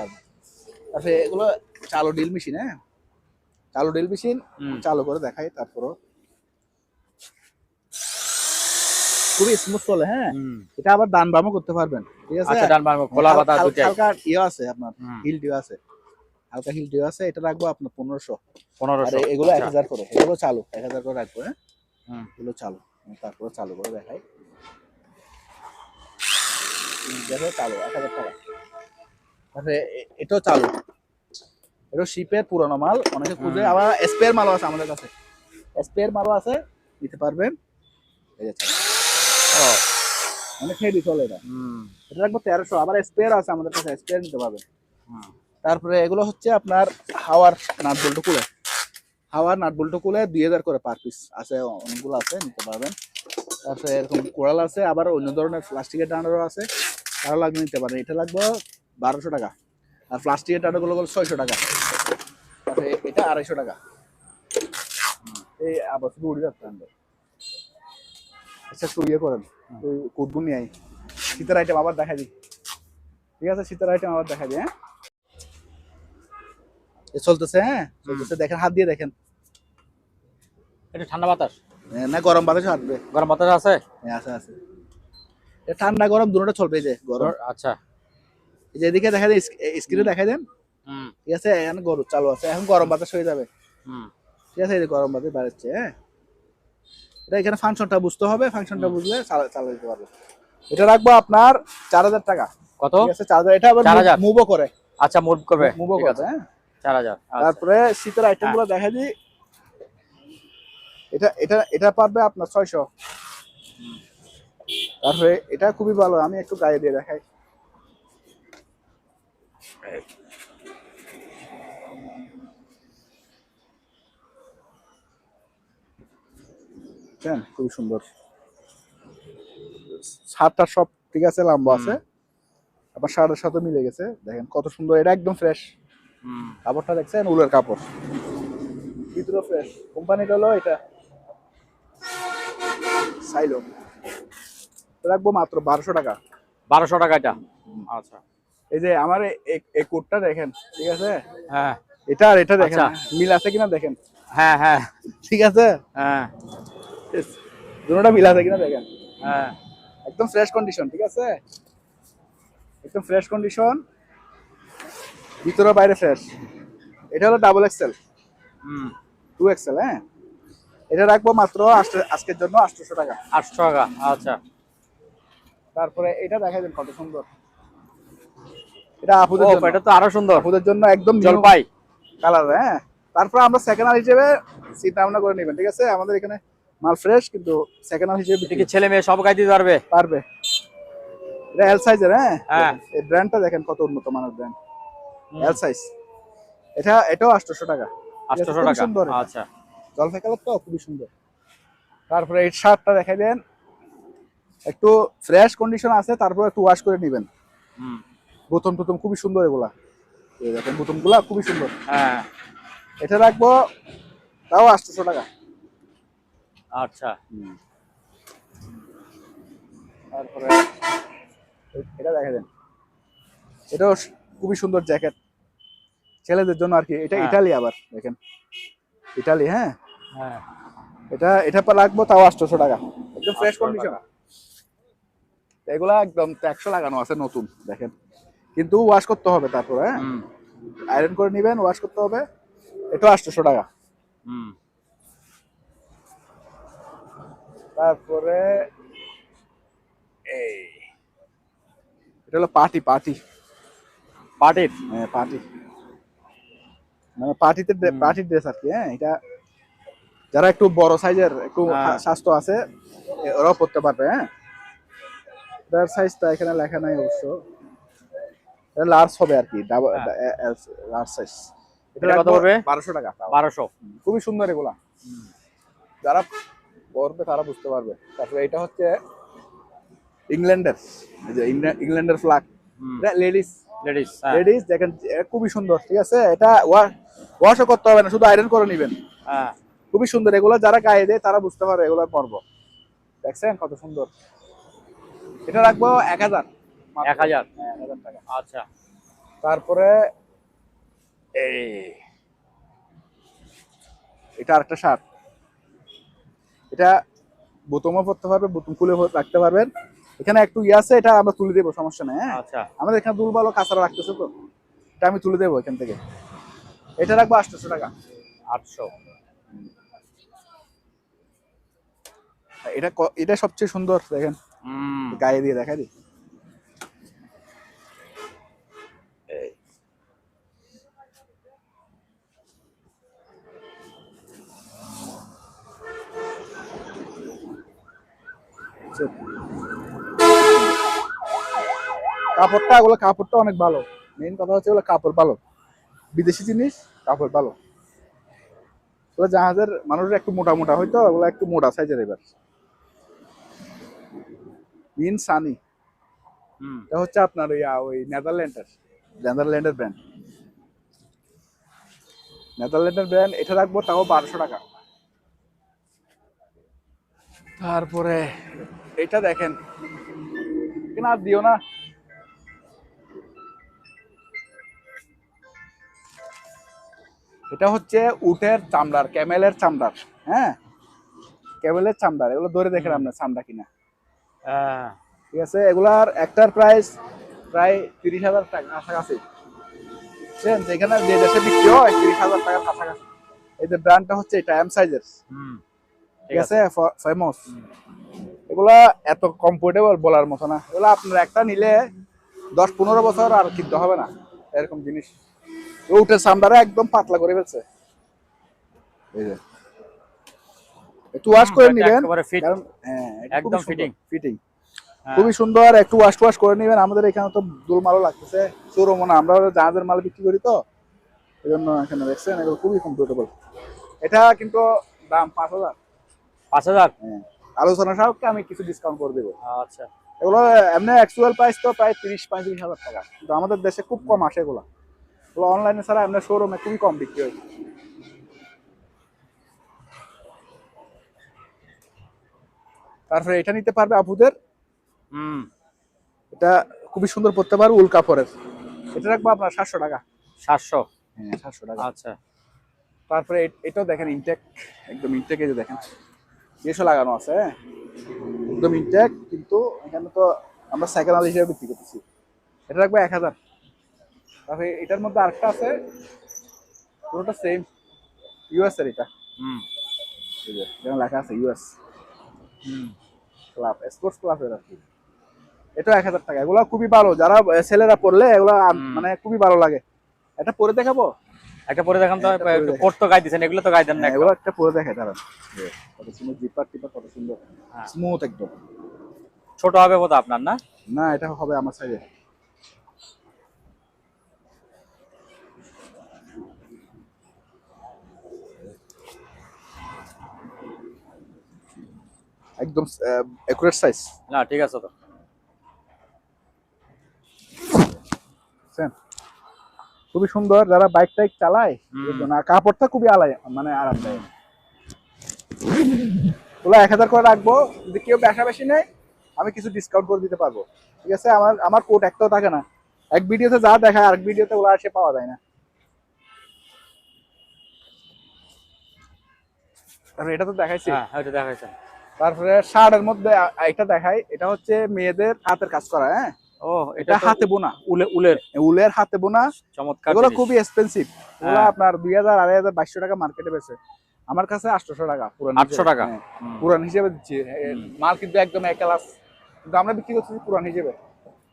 তারপরে এগুলো চালু ড্রিল মেশিন, হ্যাঁ, চালু ড্রিল মেশিন চালু করে দেখাই। তারপরও খুবই স্মুথ চলে। হ্যাঁ, এটা আবার ডান বামও করতে পারবেন, ঠিক আছে। আচ্ছা, ডান বাম খোলা পাতা দুইটাই। হালকা ইয়ে আছে আপনার, হিল ডিও আছে, হালকা হিল ডিও আছে। এটা রাখবো আপনার 1500। আর এগুলো 1000 করে, এগুলো চালু 1000 করে রাখবো। হ্যাঁ, এগুলো চালু। তারপরে চালু করে দেখাই, দেখো চালু 1000 টাকা। তারপরে এটাও চালু, এটা শিপের পুরোনো মাল, অনেকে খুঁজে। আবার স্পেয়ার মালও আছে আমাদের কাছে, স্পেয়ার মালও আছে, নিতে পারবেন। এই যে অনেক হেভি চলে এটা। এটা রাখবো 1300। আবার স্পেয়ার আছে আমাদের কাছে, স্পেয়ার নিতে পারবেন। তারপরে এগুলো হচ্ছে আপনার হাওয়ার নাট বল্টু কুলে, হাওয়ার নাট বল্টু কুলে 2,000 করে পার পিস আছে, অনেকগুলো আছে, নিতে পারবেন। তারপরে এরকম কোরাল আছে, আবার অন্য ধরনের প্লাস্টিকের ডান্ডারও আছে, তারও লাগবে, নিতে পারেন। এটা লাগবে 1200 টাকা। আর প্লাস্টিকের ডান্ডারগুলো 600 টাকা। তারপরে এটা 250 টাকা। এই আবার শুধু উড়ে যাচ্ছে। আচ্ছা, একটু ইয়ে করেন, ওই কুটবুন নিয়ে আই, শীতের আইটেম আবার দেখা দিই, ঠিক আছে। শীতের আইটেম আবার দেখা দিই। হ্যাঁ, চলতেছে। হ্যাঁ, চলতেছে, দেখেন, হাত দিয়ে দেখেন। এটা ঠান্ডা বাতাস না, গরম বাতাস হাঁটবে। গরম বাতাস আছে? হ্যাঁ, আছে আছে। ঠান্ডা গরম দুটোটা চলবে। এই যে গরম, আচ্ছা, এই যে এদিকে দেখা দেন, স্ক্রিনে দেখা দেন, ঠিক আছে। এখন গরম চালু আছে, এখন গরম বাতাস হয়ে যাবে, ঠিক আছে। এই যে গরম বাতাস বাড়ছে। হ্যাঁ, এটা এখানে ফাংশনটা বুঝতে হবে, ফাংশনটা বুঝলে চালা দিতে পারবে। এটা রাখবো আপনার 4,000 টাকা। কত? ঠিক আছে, 4,000। এটা আবার মুভও করে। আচ্ছা, মুভ করবে, মুভও করবে। হ্যাঁ, 4000। তারপরে শীতের আইটেম গুলো দেখা দিই। এটা এটা এটা পারবে আপনার 600। তারপরে এটা খুবই ভালো, আমি একটু গায়ে দিয়ে দেখাই। বুঝছেন খুবই সুন্দর, শার্টটা সব ঠিক আছে, লম্বা আছে, আবার শার্টের সাথে মিলে গেছে, দেখেন কত সুন্দর, এটা একদম ফ্রেশ। কাপড়টা দেখছেন, উলের কাপড়, ভিতরে ফ্রেশ, কোম্পানিটা হলো এটা সাইলো। রাখবো মাত্র 1200 টাকা। 1200 টাকা এটা। আচ্ছা, এই যে আমার এই কোটটা দেখেন, ঠিক আছে, হ্যাঁ এটা আর এটা দেখেন, আচ্ছা। মিল আছে কিনা দেখেন, হ্যাঁ হ্যাঁ ঠিক আছে, হ্যাঁ দুটোটা মিল আছে কিনা দেখেন, হ্যাঁ। একদম ফ্রেশ কন্ডিশন, ঠিক আছে, একদম ফ্রেশ কন্ডিশন, ভিতরে বাইরে ফ্রেশ। এটা হলো ডাবল এক্সেল, 2 এক্সেল, হ্যাঁ, এটা রাখবো মাত্র আজকের জন্য 800 টাকা। 800 টাকা, আচ্ছা। তারপরে এটা দেখাই দেন কত সুন্দর, এটা আপুদের ও জন্য, এটা তো আরো সুন্দর, আপুদের জন্য একদম জলপাই কালার, হ্যাঁ। তারপর আমরা সেকেন্ড হ্যান্ড হিসেবে চিন্তা ভাবনা করে নেবেন, ঠিক আছে, আমাদের এখানে মাল ফ্রেশ, কিন্তু সেকেন্ড হ্যান্ড হিসেবে এটা কি ছেলে মেয়ে সব গায়ে দিতে পারবে? পারবে। এটা এল সাইজের, হ্যাঁ, হ্যাঁ। এই ব্র্যান্ডটা দেখেন কত উন্নত মানের ব্র্যান্ড, এল সাইজ। এটাও 800 টাকা, 800 খুবই টাকা, সুন্দর, আচ্ছা। জলপাই কালার তো খুবই সুন্দর। তারপরে এই শার্টটা দেখাই দেন, একটু ফ্রেশ কন্ডিশন আছে, তারপর একটু ওয়াশ করে নেবেন, বোতাম টোতাম খুবই সুন্দর, এগুলা এই দেখেন বোতাম গুলা খুবই সুন্দর। হ্যাঁ, এটা রাখবো তাও 800 টাকা। আচ্ছা। তারপরে এটা দেখা দেন, এটাও খুবই সুন্দর জ্যাকেট ছেলেদের জন্য আর কি, এটা হ্যাঁ। ইটালি, আবার দেখেন ইটালি, হ্যাঁ, হ্যাঁ, এটা রাখবো তাও 800 টাকা, একদম ফ্রেশ 800 কন্ডিশন। টাকা। এগুলা একদম 100 লাগানো আছে নতুন, দেখেন, কিন্তু ওয়াশ করতে হবে তারপরে, হ্যাঁ, আয়রন করে নেবেন, ওয়াশ করতে হবে, এটা 800 টাকা। তারপরে এই এটা হলো পার্টির, পার্টির, হ্যাঁ পার্টি, মানে পার্টির ড্রেস আর কি, হ্যাঁ, এটা যারা একটু বড় সাইজের, একটু হ্যাঁ। স্বাস্থ্য আছে, ওরাও পড়তে পারবে, হ্যাঁ। এটার সাইজটা এখানে লেখা নাই অবশ্য, এটা লার্জ হবে আর কি, লার্জ সাইজ। এটা কত পড়বে? 1200 টাকা। 1200। খুবই সুন্দর এগুলা, যারা পড়বে তারা বুঝতে পারবে। তারপরে এটা হচ্ছে ইংল্যান্ডের, এই যে ইংল্যান্ডের ফ্ল্যাগ, লেডিস দেখেন, খুবই সুন্দর, ঠিক আছে, এটা ওয়াশও করতে হবে না, শুধু আয়রন করে নেবেন, হ্যাঁ, খুবই সুন্দর। এগুলো যারা গায়ে দেয় তারা বুঝতে পারবে এগুলোর পর্ব, দেখছেন কত সুন্দর। এটা রাখবো 1000। 1000, 1000 টাকা। আচ্ছা। তারপরে এটা আরেকটা শার্ট, এটা বোতামও পরতে পারবে, বোতাম খুলে রাখতে পারবেন, এখানে একটু আছে, এটা আমরা তুলে দেবো, সমস্যা নেই, হ্যাঁ। আচ্ছা, আমাদের এখানে দুল ভালো কাঁচারা রাখতেছে, তো এটা আমি তুলে দেবো এখান থেকে। এটা রাখবো 800 টাকা। 800। এটা সবচেয়ে সুন্দর, দেখেন, গায়ে দিয়ে দেখা দিই, কাপড়টা অনেক ভালো, মেইন কথা হচ্ছে ওগুলো কাপড় ভালো, বিদেশি জিনিস, কাপড় ভালো। ওগুলো জাহাজের মানুষের একটু মোটা মোটা হয়তো, ওগুলো একটু মোটা সাইজের। এবার মিন সানি, এটা হচ্ছে আপনার ওই নেদারল্যান্ডের ব্র্যান্ড, এটা রাখবো তাও 1200 টাকা। তারপরে এটা দেখেন, কেন আর দিও না, এটা হচ্ছে উটের চামড়ার, ক্যামেলের চামড়ার, হ্যাঁ, ক্যামেলের চামড়ার, এগুলো ধরে দেখেন আপনার চামড়া কিনা, ঠিক আছে। এগুলার একটার প্রাইস প্রায় 30,000 টাকা কাছাকাছি, বুঝছেন, যেখানে যে দেশে বিক্রি হয় 30,000 টাকার কাছাকাছি। এই যে ব্র্যান্ডটা হচ্ছে এটা এম সাইজের, ঠিক আছে, ফেমাস। এগুলা এত কমফোর্টেবল বলার মতো না, এগুলো আপনার একটা নিলে 10-15 বছর আর কিনতে হবে না, এরকম জিনিস। উটের চামড়াটা একদম পাতলা করে ফেলছে, এই যে একটু ওয়াশ করে নেবেন, কারণ একদম ফিটিং, খুবই সুন্দর, একটু ওয়াশ করে নেবেন। আমাদের এখানে তো দুলমালও লাগতেছে, শোরুমও না, আমরা জাহাজের মাল বিক্রি করি, তো এই জন্য এখানে দেখছেন এগুলো খুবই কমফোর্টেবল। এটা কিন্তু দাম 5000। 5,000। হ্যাঁ, আলোচনা সাপেক্ষে আমি কিছু ডিসকাউন্ট করে দেবো। আচ্ছা এগুলো এমনি অ্যাকচুয়াল প্রাইস তো প্রায় 30-35 হাজার টাকা, কিন্তু আমাদের দেশে খুব কম আসে এগুলো। এগুলো অনলাইনে ছাড়া এমনি শোরুমে খুবই কম বিক্রি হয়। তারপরে এটা নিতে পারবে আপুদের, হুম। এটা খুবই সুন্দর পড়তে পারবে, উল কাপড়ের। এটা রাখবো আপনার 700 টাকা। 700। হ্যাঁ 700 টাকা। আচ্ছা তারপরে এটাও দেখেন ইনটেক, একদম ইনটেক, এই যে দেখেন বেশও লাগানো আছে, হ্যাঁ একদম ইনটেক, কিন্তু এখানে তো আমরা সেকেন্ড হ্যান্ড হিসেবে বিক্রি করতেছি। এটা রাখবো 1000। তারপরে এটার মধ্যে আরেকটা আছে, পুরোটা সেম, ইউএস এর এটা, হুম এই যে যেমন লেখা আছে ইউএস হুম। ক্লাব, স্পোর্টস ক্লাব এর আর কি। এটা 1000 টাকা। এগুলো খুবই ভালো, যারা ছেলেরা পড়লে এগুলো মানে খুবই ভালো লাগে। এটা পরে দেখাবো, একটা পরে দেখান তো, একটা পরে দেখাই। কোট তো গায়ে দিছেন, এগুলো তো গায়ে দেন না এগুলো একটা পরে দেখাই দাঁড়ান। কত সুন্দর জিপার টিপার, কত সুন্দর হ্যাঁ। স্মুথ একদম। ছোট হবে বোধ আপনার না? না, এটা হবে আমার সাইজে। একদম একুরেট সাইজ। না ঠিক আছে তো। খুবই সুন্দর, যারা বাইক টাইক চালায় হুম। এর জন্য। আর কাপড়টা খুবই মানে আরামদায়ক। ওগুলো 1000 করে রাখবো, যদি কেউ বেশা বেশি নেয় আমি কিছু ডিসকাউন্ট করে দিতে পারবো। ঠিক আছে, আমার কোট একটাও থাকে না, এক ভিডিওতে যা দেখায় আরেক ভিডিওতে ওগুলো আসে পাওয়া যায় না। তারপরে এটা তো দেখাইছি। হ্যাঁ ওইটা দেখাইছেন। তারপরে শার্টের মধ্যে এটা দেখাই, এটা হচ্ছে মেয়েদের হাতের কাজ করা, হ্যাঁ ও এটা হাতে বোনা, উলের উলের হাতে বোনা। চমৎকার এগুলো জিনিস। খুবই এক্সপেন্সিভ। এগুলো হ্যাঁ। আপনার 2000, 2500 টাকা মার্কেটে বেচে, আমার কাছে 800 টাকা পুরান 800 টাকা। পুরান হিসেবে দিচ্ছি। মাল কিন্তু একদম এক ক্লাস, কিন্তু আমরা বিক্রি করছি পুরান হিসেবে।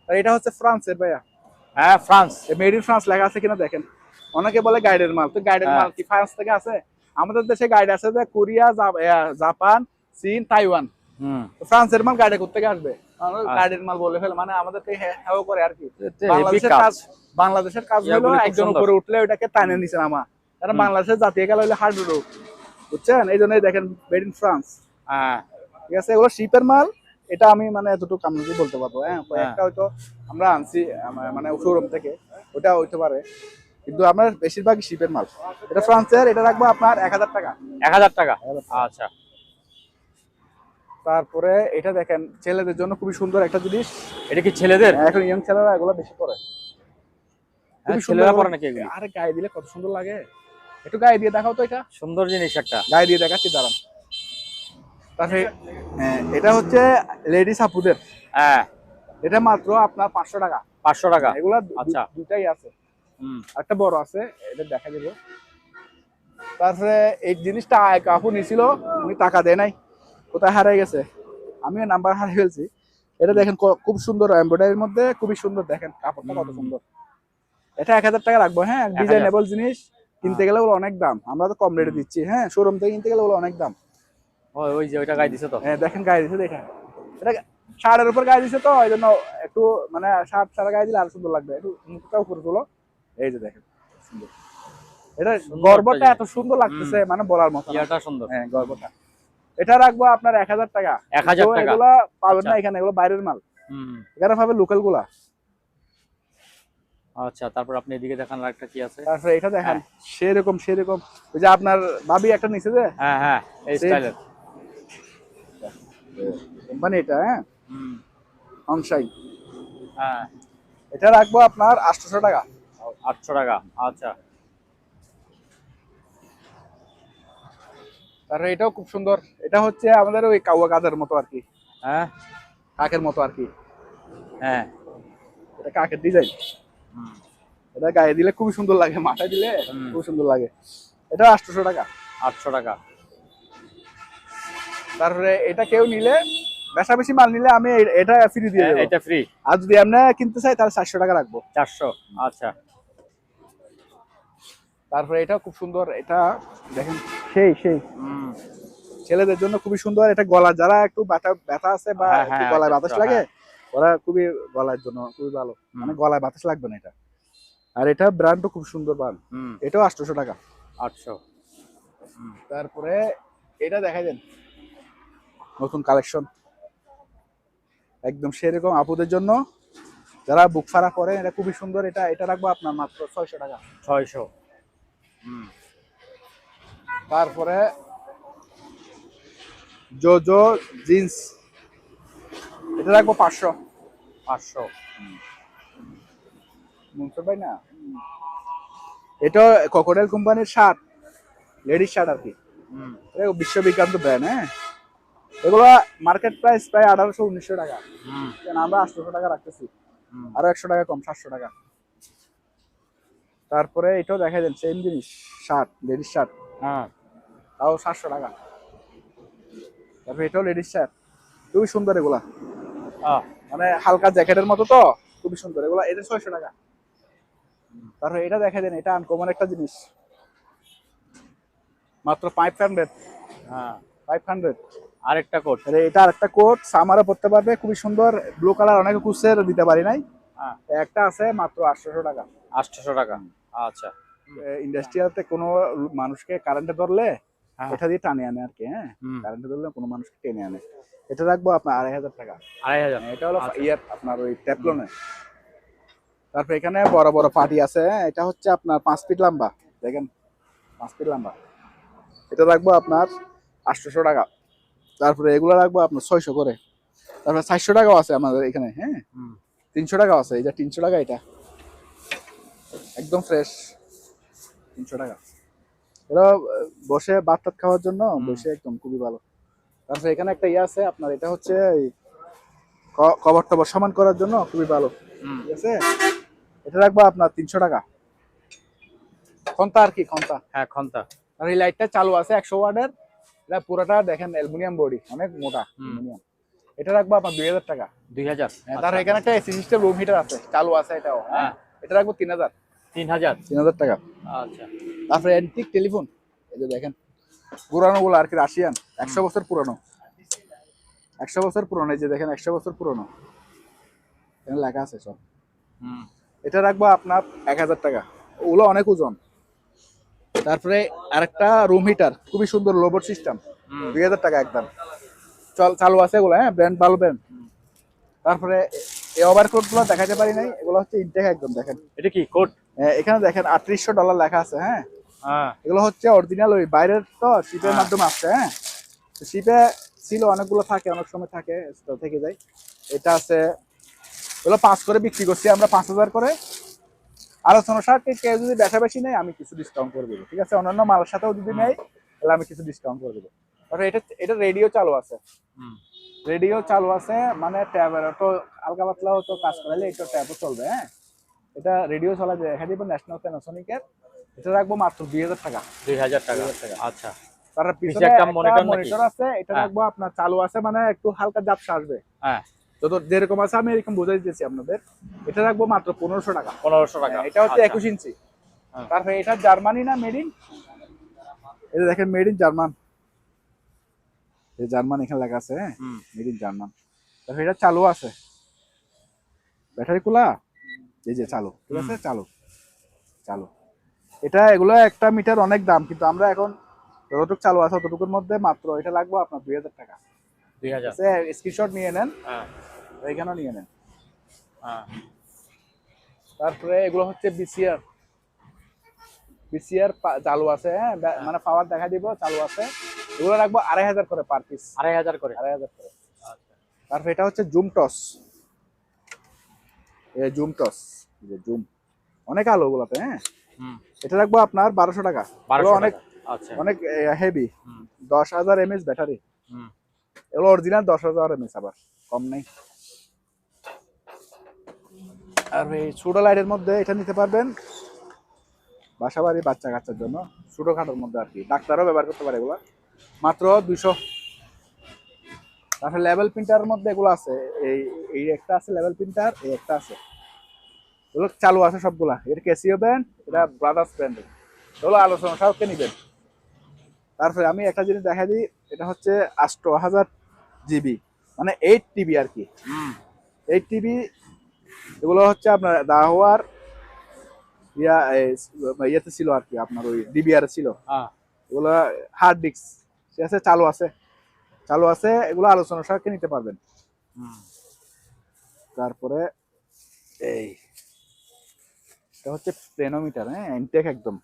আর এটা হচ্ছে ফ্রান্সের ভাইয়া, হ্যাঁ ফ্রান্স। মেড ইন ফ্রান্স লেখা আছে কিনা দেখেন। অনেকে বলে গাইডের মাল, তো গাইডের হ্যাঁ। মাল কি ফ্রান্স থেকে আছে? আমাদের দেশে গাইড আছে যে কোরিয়া, জাপান, চীন, তাইওয়ান। হুম। তো ফ্রান্সের মাল গাইডে করতে আসবে, গাইডের মাল বলে ফেলে, মানে আমাদেরকে হ্যাঁ করে আর কি। বাংলাদেশের কাজ হলো একজন উপরে উঠলে ওইটাকে টানে নিচে নামা। কারণ বাংলাদেশের জাতীয় খেলা হলো হার্ড রোড, বুঝছেন? এই জন্যই দেখেন মেড ইন ফ্রান্স। হ্যাঁ ঠিক আছে, এগুলো শিপের মাল। এটা আমি মানে এতটুকু আপনাকে বলতে পারবো। হ্যাঁ, একটা হয়তো আমরা আনছি মানে শোরুম থেকে, ওটা হইতে পারে, কিন্তু আমরা বেশিরভাগই শিপের মাল। এটা ফ্রান্সের, এটা রাখবো আপনার 1000 টাকা। 1000 টাকা। 1000 টাকা। আচ্ছা তারপরে এটা দেখেন, ছেলেদের জন্য খুবই সুন্দর একটা জিনিস। এটা কি ছেলেদের? এখন ইয়ং ছেলেরা এগুলো বেশি পরে, খুবই সুন্দর। ছেলেরা পরে নাকি এগুলো? আরে গায়ে দিলে কত সুন্দর লাগে, একটু গায়ে দিয়ে দেখাও তো। এটা সুন্দর জিনিস একটা। গায়ে দিয়ে দেখাচ্ছি, দাঁড়ান। তারপরে এটা হচ্ছে লেডিস আপুদের, হ্যাঁ এটা মাত্র আপনার 500 টাকা। 500 টাকা। এগুলা আচ্ছা। দুটাই আছে, হুম। একটা বড় আছে, এটা দেখা দেব। তারপরে এই জিনিসটা কাপু নিছিল, উনি টাকা দেয় নাই, কোথায় হারিয়ে গেছে, আমিও নাম্বার হারিয়ে ফেলছি। এটা দেখেন খুব সুন্দর এমব্রয়ডারির মধ্যে, খুবই সুন্দর, দেখেন কাপড়টা কত সুন্দর। এটা 1000 টাকা রাখবো। হ্যাঁ, ডিজাইনেবল জিনিস কিনতে গেলে ওগুলো অনেক দাম, আমরা তো কম রেটে দিচ্ছি। হ্যাঁ, শোরুম থেকে কিনতে গেলে ওগুলো অনেক দাম। ওই যে ওইটা গায়ে দিছে তো। হ্যাঁ দেখেন গায়ে দিছে, দেখেন এটা শার্টের উপর গায়ে দিছে, তো এই জন্য একটু মানে শার্ট ছাড়া গায়ে দিলে আরো সুন্দর লাগবে। একটু মুখটা উপরে তোলো, এই যে দেখেন সুন্দর। এটা গর্বটা এত সুন্দর লাগতেছে, মানে বলার মতো না। ইয়াটা সুন্দর। হ্যাঁ, গর্বটা। এটা রাখবো আপনার 1000 টাকা। 1000 টাকা। এগুলা পাবেন না আচ্ছা। এখানে, এগুলো বাইরের মাল। হুম। এখানে পাবে লোকাল গুলা। আচ্ছা তারপর আপনি এদিকে দেখান আরেকটা কি আছে? তারপরে এটা দেখেন, সেরকম ওই যে আপনার ভাবি একটা নিচে যে, হ্যাঁ হ্যাঁ এই স্টাইলের কোম্পানি এটা, হ্যাঁ অনসাই। হ্যাঁ এটা রাখবো আপনার 800 টাকা। 800 টাকা। আচ্ছা তারপরে এটাও খুব সুন্দর, এটা হচ্ছে আমাদের ওই কাউয়া কাদের মতো আর কি, হ্যাঁ কাকের মতো আর কি। হ্যাঁ। এটা কাকের ডিজাইন, এটা গায়ে দিলে খুবই সুন্দর লাগে, মাথায় দিলে খুব সুন্দর লাগে। এটা 800 টাকা। 800 টাকা। তারপরে এটা কেউ নিলে, বেশি মাল নিলে আমি এটা ফ্রি দিয়ে দেবো। এটা ফ্রি। আর যদি আমরা কিনতে চাই তাহলে 400 টাকা রাখবো। 400। আচ্ছা তারপরে এটাও খুব সুন্দর, এটা দেখেন সেই ছেলেদের জন্য খুবই সুন্দর। এটা গলা, যারা একটু ব্যথা আছে বা একটু গলায় বাতাস লাগে, ওরা খুবই গলার জন্য খুবই ভালো, মানে গলায় বাতাস লাগবে না এটা। আর এটা ব্র্যান্ডও খুব সুন্দর ব্র্যান্ড, এটাও 800 টাকা। 800। তারপরে এটা দেখাই দেন, নতুন কালেকশন একদম সেরকম আপুদের জন্য যারা বুক ফাড়া করেন, এটা খুবই সুন্দর। এটা এটা রাখবো আপনার মাত্র 600 টাকা। 600। তারপরে জোজো জিন্স, এটা রাখবো 500। 500। মনসুর ভাই না, এটা ক্রোকোডাইল কোম্পানির শার্ট, লেডিস শার্ট আর কি। এটা বিশ্ববিখ্যাত ব্র্যান্ড। হ্যাঁ, এগুলো মার্কেট প্রাইস প্রায় 1800-1900 টাকা, আমরা 800 টাকা রাখতেছি, আরো 100 টাকা কম, 700 টাকা। তারপরে এটাও দেখা দেন, সেম জিনিস, শার্ট, লেডিস শার্ট, হ্যাঁ, তাও 700 টাকা। তারপরে এটাও লেডিস শার্ট, খুবই সুন্দর এগুলা, মানে হালকা জ্যাকেটের মতো, তো খুবই সুন্দর এগুলা। এটা 600 টাকা। তারপরে এটা দেখা দেন, এটা আনকমন একটা জিনিস, মাত্র 500। হ্যাঁ, 500। আরেকটা কোট, এটা আরেকটা কোট, সামারে পড়তে পারবে, খুবই সুন্দর ব্লু কালার, অনেকে খুঁজছে দিতে পারি নাই। একটা আছে মাত্র 800 টাকা। 800 টাকা। আচ্ছা, ইন্ডাস্ট্রিয়ালতে কোনো মানুষকে কারেন্টে ধরলে এটা দিয়ে টানে আনে আর কি। হ্যাঁ, কারেন্টে ধরলে কোনো মানুষকে টেনে আনে। এটা রাখবো আপনার 2500 টাকা। 2500। এটা হলো ইয়ার আপনার ওই ট্যাপলনে। তারপর এখানে বড় বড় পার্টি আছে। এটা হচ্ছে আপনার 5 ফিট লম্বা, দেখেন 5 ফিট লম্বা। এটা রাখবো আপনার 800 টাকা। তারপরে এগুলো রাখবো আপনার 600 করে। তারপরে 400 টাকাও আছে আমাদের এখানে। হ্যাঁ, 300 টাকাও আছে। এই যে 300 টাকা, এটা একদম ফ্রেশ, 300 টাকা। এটা বসে ভাত টাত খাওয়ার জন্য, বসে একদম খুবই ভালো। তারপরে এখানে একটা ইয়ে আছে আপনার, এটা হচ্ছে কভার টভার সমান করার জন্য খুবই ভালো, ঠিক আছে। এটা রাখবো আপনার 300 টাকা। খন্তা আর কি, খন্তা। হ্যাঁ, খন্তা। আর এই লাইটটা চালু আছে 100 ওয়াটের, এটা পুরোটা দেখেন অ্যালুমিনিয়াম বডি, অনেক মোটা অ্যালুমিনিয়াম। এটা রাখবো আপনার 2000 টাকা। 2000। তার এখানে একটা এসি সিস্টেম রুম হিটার আছে, চালু আছে এটাও। হ্যাঁ, এটা রাখবো 3000। 3000 টাকা। আচ্ছা। তারপরে অ্যান্টিক টেলিফোন, এই যে দেখেন পুরানো গুলো আর কি, রাশিয়ান, 100 বছর পুরানো, 100 বছর পুরনো। এই যে দেখেন 100 বছর পুরনো, এখানে লেখা আছে সব। এটা রাখবো আপনার 1000 টাকা, ওগুলো অনেক ওজন। তারপরে আরেকটা রুম হিটার, খুবই সুন্দর, লোবট সিস্টেম, 2000 টাকা একদম। চালু আছে এগুলো, হ্যাঁ, ব্র্যান্ড ভালো ব্র্যান্ড। তারপরে এই ওভারকোট গুলো দেখাতে পারি নাই, এগুলো হচ্ছে ইনটেক একদম। দেখেন এটা কি কোট? এখানে দেখেন $3800 লেখা আছে। হ্যাঁ, এগুলো হচ্ছে অরিজিনাল, ওই বাইরের তো শিপের মাধ্যমে আসছে। হ্যাঁ, শিপে ছিল, অনেকগুলো থাকে, অনেক সময় থাকে, থেকে যায়। এটা আছে, এগুলো 5 করে বিক্রি করছি আমরা, 5000 করে। আলোচনা সাথে কেউ যদি বেশা বেশি নেয়, আমি কিছু ডিসকাউন্ট করে দেবো, ঠিক আছে। অন্যান্য মালের সাথেও যদি নেয়, তাহলে আমি কিছু ডিসকাউন্ট করে দেবো। এটা রেডিও চালু আছে, রেডিও চালু আছে, মানে ট্যাবের তো হালকা পাতলাও তো কাজ করালে এটা ট্যাবও চলবে। হ্যাঁ, এটা রেডিও চলা যায়, দেখা যাবে ন্যাশনাল প্যানাসোনিকের। এটা রাখবো মাত্র 2000 টাকা। 2000 টাকা। আচ্ছা। তার পিছনে একটা মনিটর আছে, এটা রাখবো আপনার চালু আছে, মানে একটু হালকা ঝাপসা আসবে। হ্যাঁ, যত যেরকম আছে আমি এরকম বুঝাই দিতেছি আপনাদের। এটা রাখবো মাত্র 1500 টাকা। 1500 টাকা। এটা হচ্ছে 21 ইঞ্চি। তারপরে এটা জার্মানি না, মেড ইন, এই যে দেখেন মেড ইন জার্মান, এই জার্মান এখানে লেখা আছে। হ্যাঁ, মেড ইন জার্মান। তারপরে এটা চালু আছে, ব্যাটারি খোলা, এই যে চালু, ঠিক আছে, চালু চালু। এটা এগুলো একটা মিটার অনেক দাম, কিন্তু আমরা এখন যতটুকু চালু আছে ততটুকুর মধ্যে মাত্র এটা লাগবে আপনার 2000 টাকা। 2000। স্ক্রিনশট নিয়ে নেন, এইখানেও নিয়ে নেন। তারপরে এগুলো হচ্ছে বিসিআর, বিসিআর চালু আছে। হ্যাঁ, মানে পাওয়ার দেখা দিব, চালু আছে। এগুলো রাখবো 2500 করে পার পিস। 2500 করে। 2500 করে। তারপরে এটা হচ্ছে জুম টস, এই জুম টস, যে জুম, অনেক আলো ওগুলাতে। হ্যাঁ, এটা রাখবো আপনার 1200 টাকা। অনেক অনেক হেভি, 10000 mAh ব্যাটারি। এগুলো অরিজিনাল 10000 mAh, আবার কম নেই। আর এই ছোট লাইটের মধ্যে এটা নিতে পারবেন বাসা বাড়ি বাচ্চা কাচ্চার জন্য, ছোটখাটোর মধ্যে আর কি, ডাক্তারও ব্যবহার করতে পারে এগুলো, মাত্র 200। তারপরে লেভেল প্রিন্টারের মধ্যে এগুলো আছে, এই একটা আছে লেভেল প্রিন্টার, এই একটা আছে, এগুলো চালু আছে সবগুলা। এটা ক্যাসিও ব্র্যান্ড, এটা ব্রাদার্স ব্র্যান্ডের, এগুলো আলোচনা সাথে নিবেন। তারপরে আমি একটা জিনিস দেখা দিই, এটা হচ্ছে 8000 জিবি, মানে 8 টিবি আর কি। 8 টিবি, এগুলো হচ্ছে আপনার দাহওয়ার ইয়েতে ছিল আর কি, আপনার ওই ডিবিআর ছিল। এগুলো হার্ড ডিস্ক, ঠিক আছে, চালু আছে, চালু আছে, এগুলো আলোচনা সাপেক্ষে নিতে পারবেন। তারপরে এই এটা হচ্ছে পেনোমিটার, হ্যাঁ ইনটেক একদম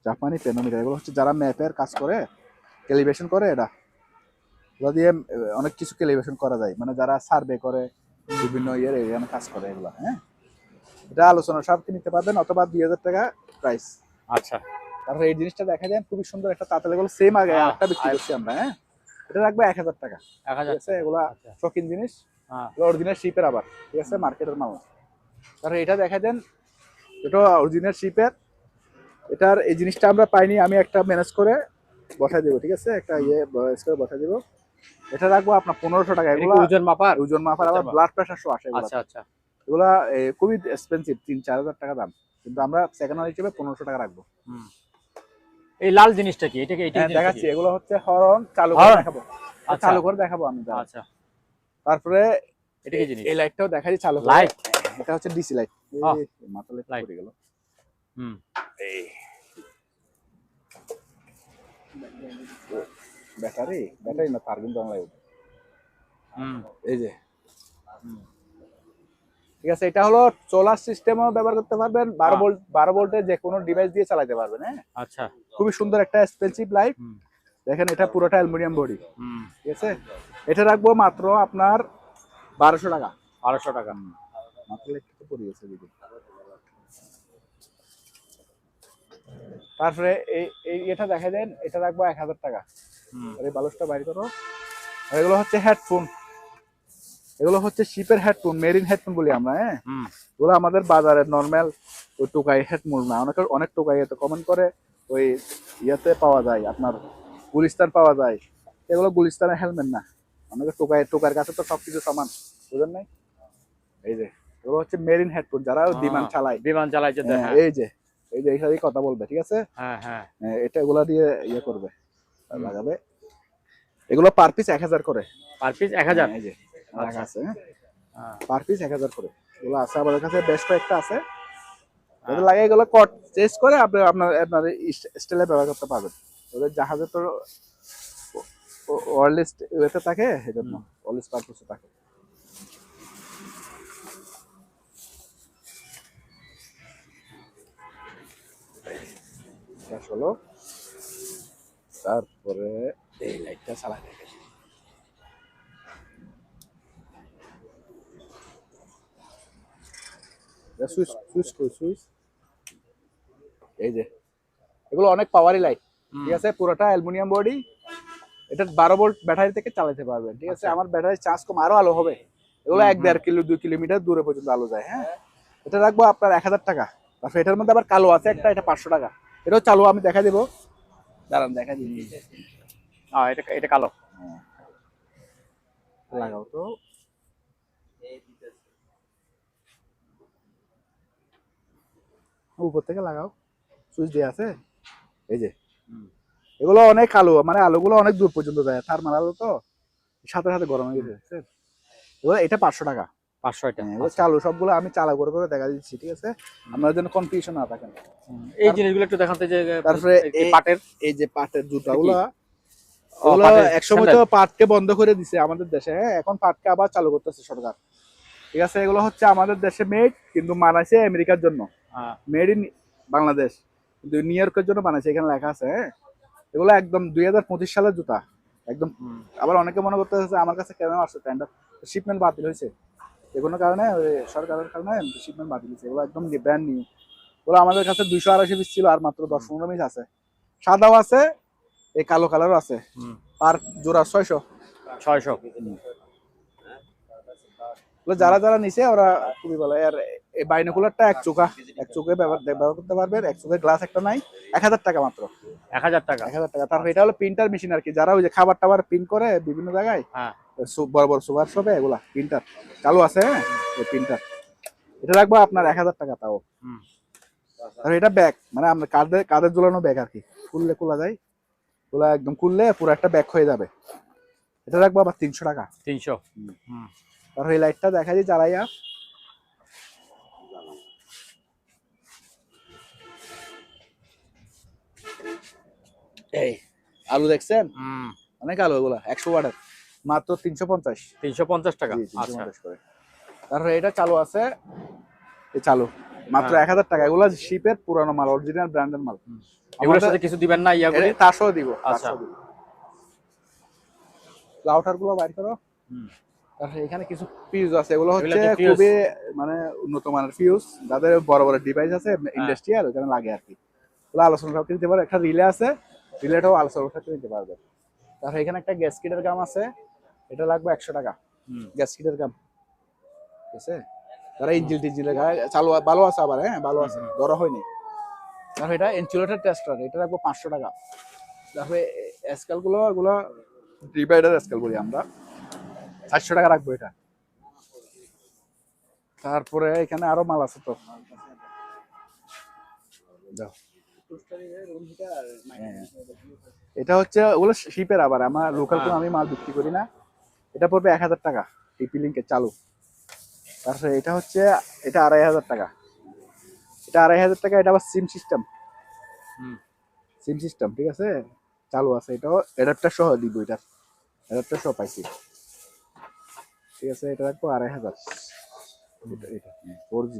জাপানি পেনোমিটার। এগুলো হচ্ছে যারা ম্যাপের কাজ করে, ক্যালিব্রেশন করে, এগুলো দিয়ে অনেক কিছু ক্যালিব্রেশন করা যায়, মানে যারা সার্ভে করে বিভিন্ন ইয়ের এখানে কাজ করে এগুলো। হ্যাঁ, এটা আলোচনা সাপেক্ষে নিতে পারবেন, অথবা 2000 টাকা প্রাইস। আচ্ছা, তারপরে এই জিনিসটা দেখা যায় খুবই সুন্দর একটা তাঁতের, এগুলো সেম আগে একটা বিক্রি করছি আমরা। হ্যাঁ, এটা রাখবো 1000 টাকা। 1000 ঠিক আছে, এগুলা আচ্ছা। শৌখিন জিনিস, অরিজিনাল শিপের আবার, ঠিক আছে, মার্কেটের মাল। তারপরে এটা দেখা দেন, এটা অরিজিনাল শিপের। এটার এই জিনিসটা আমরা পাইনি, আমি একটা ম্যানেজ করে বসাই দেবো, ঠিক আছে, একটা ইয়ে বসাই দেবো। এটা রাখবো আপনার 1500 টাকা। এগুলো ওজন মাপার, ওজন মাপার, আবার ব্লাড প্রেশার সহ আসে। আচ্ছা আচ্ছা। এগুলা খুবই এক্সপেন্সিভ, 3-4000 টাকা দাম, কিন্তু আমরা সেকেন্ড হ্যান্ড হিসেবে 1500 টাকা রাখবো। এই লাল জিনিসটা কি? এটা কি? এটা দেখাচ্ছি, এগুলো হচ্ছে হরন, চালু করে দেখাবো। চালু করে দেখাবো আমি। আচ্ছা, তারপরে এটা কি জিনিস? এই লাইটটাও দেখাই চালু করে। লাইট, এটা হচ্ছে ডিসি লাইট। মাথা লাইট পড়ে গেল। এই ব্যাটারি না, তার কিন্তু অনলাইন। এই যে, ঠিক আছে, এটা হলো সোলার সিস্টেমও ব্যবহার করতে পারবেন, 12 ভোল্টের যে কোনো ডিভাইস দিয়ে চালাতে পারবেন। হ্যাঁ, আচ্ছা, খুবই সুন্দর একটা এক্সপেন্সিভ লাইট। দেখেন, এটা পুরোটা অ্যালুমিনিয়াম বডি। ঠিক আছে, এটা রাখবো মাত্র আপনার 1200 টাকা। 1200 টাকা মাত্র। লাইটটা পড়ে গেছে দিদি। তারপরে এই এটা দেখা দেন, এটা রাখবো 1000 টাকা। এই বালুসটা বাইর করো। এগুলো হচ্ছে হেডফোন, এগুলো হচ্ছে শিপের হেডফোন, মেরিন হেডফোন বলি আমরা। হ্যাঁ, এগুলো আমাদের বাজারে নর্মাল ওই টোকাই হেডফোন না, অনেক টোকাই এতে কমেন্ট করে ওই ইয়াতে পাওয়া যায়, আপনার গুলিস্তান পাওয়া যায়। এগুলো গুলিস্তানের হেলমেট না, অনেকে টোকার কাছে তো সবকিছু সমান, বুঝেন নাই? এই যে এগুলো হচ্ছে মেরিন হেডফোন, যারা বিমান চালায়, এই যে এইখানেই কথা বলবে, ঠিক আছে। এটা এগুলা দিয়ে ইয়ে করবে, লাগাবে। এগুলো পার পিস 1000 করে। Per piece 1000? এই যে রাখা আছে, পার পিস 1000 করে। এগুলো আছে আমাদের কাছে, বেশ কয়েকটা আছে। যদি লাগে এগুলো কট চেঞ্জ করে আপনার স্টাইলে ব্যবহার করতে পারবেন। ওদের জাহাজে তো ওয়ারলেস ওয়েতে থাকে, এজন্য ওয়ারলেস পারপাসে থাকে। হলো, তারপরে এই লাইটটা চালাই দেখে সুইচ। এই যে এগুলো অনেক পাওয়ারি লাইট, ঠিক আছে, পুরোটা অ্যালুমিনিয়াম বডি। এটা 12 ভোল্ট ব্যাটারি থেকে চালাতে পারবেন, ঠিক আছে। আমার ব্যাটারি চার্জ কম, আরো আলো হবে। এগুলো 1-1.5 কিলোমিটার দূরে পর্যন্ত আলো যায়। হ্যাঁ, এটা রাখবো আপনার 1000 টাকা। তারপর এটার মধ্যে আবার কালো আছে একটা, এটা 500 টাকা। এটাও চালু, আমি দেখা দেবো, দাঁড়ান দেখা দিই। এটা কালো, লাগাও তো। উপর থেকে লাগাও, সুইচ দিয়ে আছে। এই যে এগুলো অনেক আলো, মানে আলোগুলো অনেক দূর পর্যন্ত যায়, থার্মাল আলো তো, সাথে সাথে গরম হয়ে গেছে। এগুলো এটা 500 টাকা। 500 এটা চালু, সবগুলো আমি চালা করে করে দেখা দিচ্ছি, ঠিক আছে, আপনার জন্য কনফিউশন না থাকেন। এই জিনিসগুলো একটু দেখাতে যে। তারপরে পাটের, এই যে পাটের জুতাগুলো, একসময় তো পাটকে বন্ধ করে দিছে আমাদের দেশে। হ্যাঁ, এখন পাটকে আবার চালু করতেছে সরকার, ঠিক আছে। এগুলো হচ্ছে আমাদের দেশে মেড, কিন্তু বানাইছে আমেরিকার জন্য। মেড ইন বাংলাদেশ, কিন্তু নিউ ইয়র্কের জন্য বানাইছে, এখানে লেখা আছে। হ্যাঁ, এগুলো একদম 2025 সালের জুতা একদম। আবার অনেকে মনে করতেছে আমার কাছে কেন আসছে টেন্ডার, শিপমেন্ট বাতিল হয়েছে যে কোনো কারণে, সরকারের কারণে শিপমেন্ট বাতিল হয়েছে। এগুলো একদম ব্র্যান্ড নিউ। ওগুলো আমাদের কাছে 228 পিস ছিল, আর মাত্র 10-15 পিস আছে। সাদাও আছে, এই কালো কালারও আছে। পার জোড়া 600। যারা যারা নিছে ওরা খুবই ভালো। আর এই বাইনোকুলারটা এক চোখে ব্যবহার করতে পারবেন, এক চোখে গ্লাস একটা নাই। 1000 টাকা মাত্র। 1000 টাকা। তারপর এটা হলো প্রিন্টার মেশিন আর কি, যারা ওই যে খাবার টাবার প্রিন্ট করে বিভিন্ন জায়গায়, বড় বড় সুপার শপে, এগুলা প্রিন্টার চালু আছে। হ্যাঁ, এই প্রিন্টার এটা রাখবো আপনার 1000 টাকা তাও। আর এটা ব্যাগ, মানে আপনার কাঁধে ঝুলানো ব্যাগ আর কি, খুললে খোলা যায়, খোলা একদম খুললে পুরো একটা ব্যাগ হয়ে যাবে। এটা রাখবো আবার 300 টাকা। 300। তারপর এই লাইটটা দেখা যায় জ্বালাইয়া, এই আলু দেখছেন, অনেক আলো এগুলা 100 ওয়াটের, মাত্র 350। 350 টাকা। জি, আচ্ছা 350 করে। তারপরে এটা চালু আছে, এই চালু মাত্র হ্যাঁ। 1000 টাকা। এগুলা শিপের পুরানো মাল, অরিজিনাল ব্র্যান্ডের মাল। এগুলোর সাথে কিছু দিবেন না ইয়াগুলি? তার সহ দিব, আচ্ছা। রাউটার গুলো বাইর করো। হুম। তারপরে এখানে কিছু ফিউজ আছে, এগুলো এগুলা হচ্ছে কি fuse? খুবই মানে উন্নত মানের ফিউজ, যাদের বড় বড় ডিভাইস আছে হ্যাঁ। ইন্ডাস্ট্রিয়াল, ওখানে লাগে আর কি। ওগুলো আলোচনা সাপেক্ষে দিতে পারবে। একটা রিলে আছে, রিলেটাও আলোচনা সাপেক্ষে দিতে পারবে। তারপরে এখানে একটা গ্যাস কিটের গাম আছে, এটা লাগবে 100 টাকা। গ্যাস কিটের গাম, ঠিক আছে। তারা ইঞ্জিল টিঞ্জিলের গায়ে চালু ভালো আছে আবার, হ্যাঁ ভালো আছে, ধরা হয়নি। তারপরে এটা ইনসুলেটর টেস্টার, এটা রাখবো 500 টাকা। তারপরে স্কেল গুলো, এগুলো ডিভাইডার স্কেল বলি আমরা, 400 টাকা রাখবো এটা। তারপরে এখানে আরো মাল আছে তো, দাও। হ্যাঁ। এটা হচ্ছে ওগুলো শিপের, আবার আমার লোকাল কোনো আমি মাল বিক্রি করি না। এটা পড়বে 1000 টাকা টিপি লিঙ্কের চালু। তারপরে এটা হচ্ছে, এটা 2500 টাকা। এটা 2500 টাকা। এটা আবার সিম সিস্টেম, সিম সিস্টেম, ঠিক আছে, চালু আছে। এটাও অ্যাডাপ্টার সহ দিব, এটা অ্যাডাপ্টার সহ পাইছি, ঠিক আছে। এটা রাখবো 2500। এটা 4G।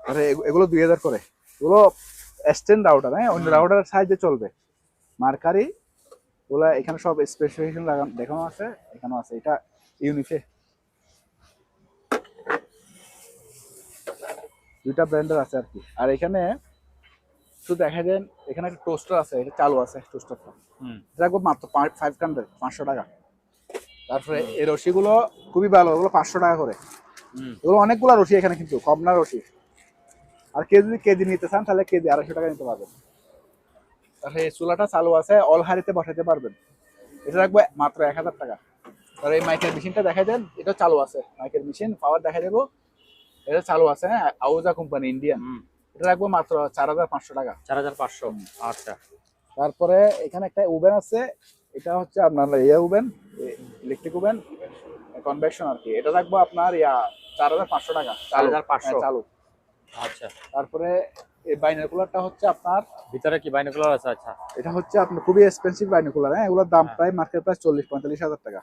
আরে এগুলো 2000 করে। এগুলো এক্সটেন্ড রাউটার, হ্যাঁ অন্য রাউটারের সাহায্যে চলবে। মার্কারি ওগুলা এখানে সব স্পেসিফিকেশন দেখানো আছে, এখানেও আছে। এটা ইউনিফে, দুইটা ব্র্যান্ডের আছে আর কি। আর এখানে শুধু দেখা যায়, এখানে একটা টোস্টার আছে, এটা চালু আছে টোস্টারটা, এটা রাখবো মাত্র 500 টাকা। তারপরে এই রশিগুলো খুবই ভালো, ওগুলো 500 টাকা করে। এগুলো অনেকগুলো রশি এখানে, কিন্তু কম না রশি। আর যদি কেজি নিতে চান তাহলে কেজি 250 টাকা নিতে পারবেন। তাহলে এই চুলাটা চালু আছে, অল হাড়িতে বসাতে পারবেন। এটা রাখবো মাত্র 1000 টাকা। তাহলে এই মাইকের মেশিনটা দেখাই দেন, এটা চালু আছে, মাইকের মেশিন পাওয়ার দেখা দেবো, এটা চালু আছে, হ্যাঁ আউজা কোম্পানি ইন্ডিয়ান। এটা রাখবো মাত্র 4500 টাকা। 4500। আচ্ছা। তারপরে এখানে একটা ওভেন আছে, এটা হচ্ছে আপনার ইয়ে ওভেন, ইলেকট্রিক ওভেন, কনভেকশন আর কি। এটা রাখবো আপনার 4500 টাকা। 4500 চালু। আচ্ছা। তারপরে এই বাইনোকুলারটা হচ্ছে আপনার, ভিতরে কি বাইনোকুলার আছে? আচ্ছা। এটা হচ্ছে আপনার খুবই এক্সপেন্সিভ বাইনোকুলার, হ্যাঁ এগুলোর দাম প্রায় মার্কেট প্রাইস 40-45 হাজার টাকা,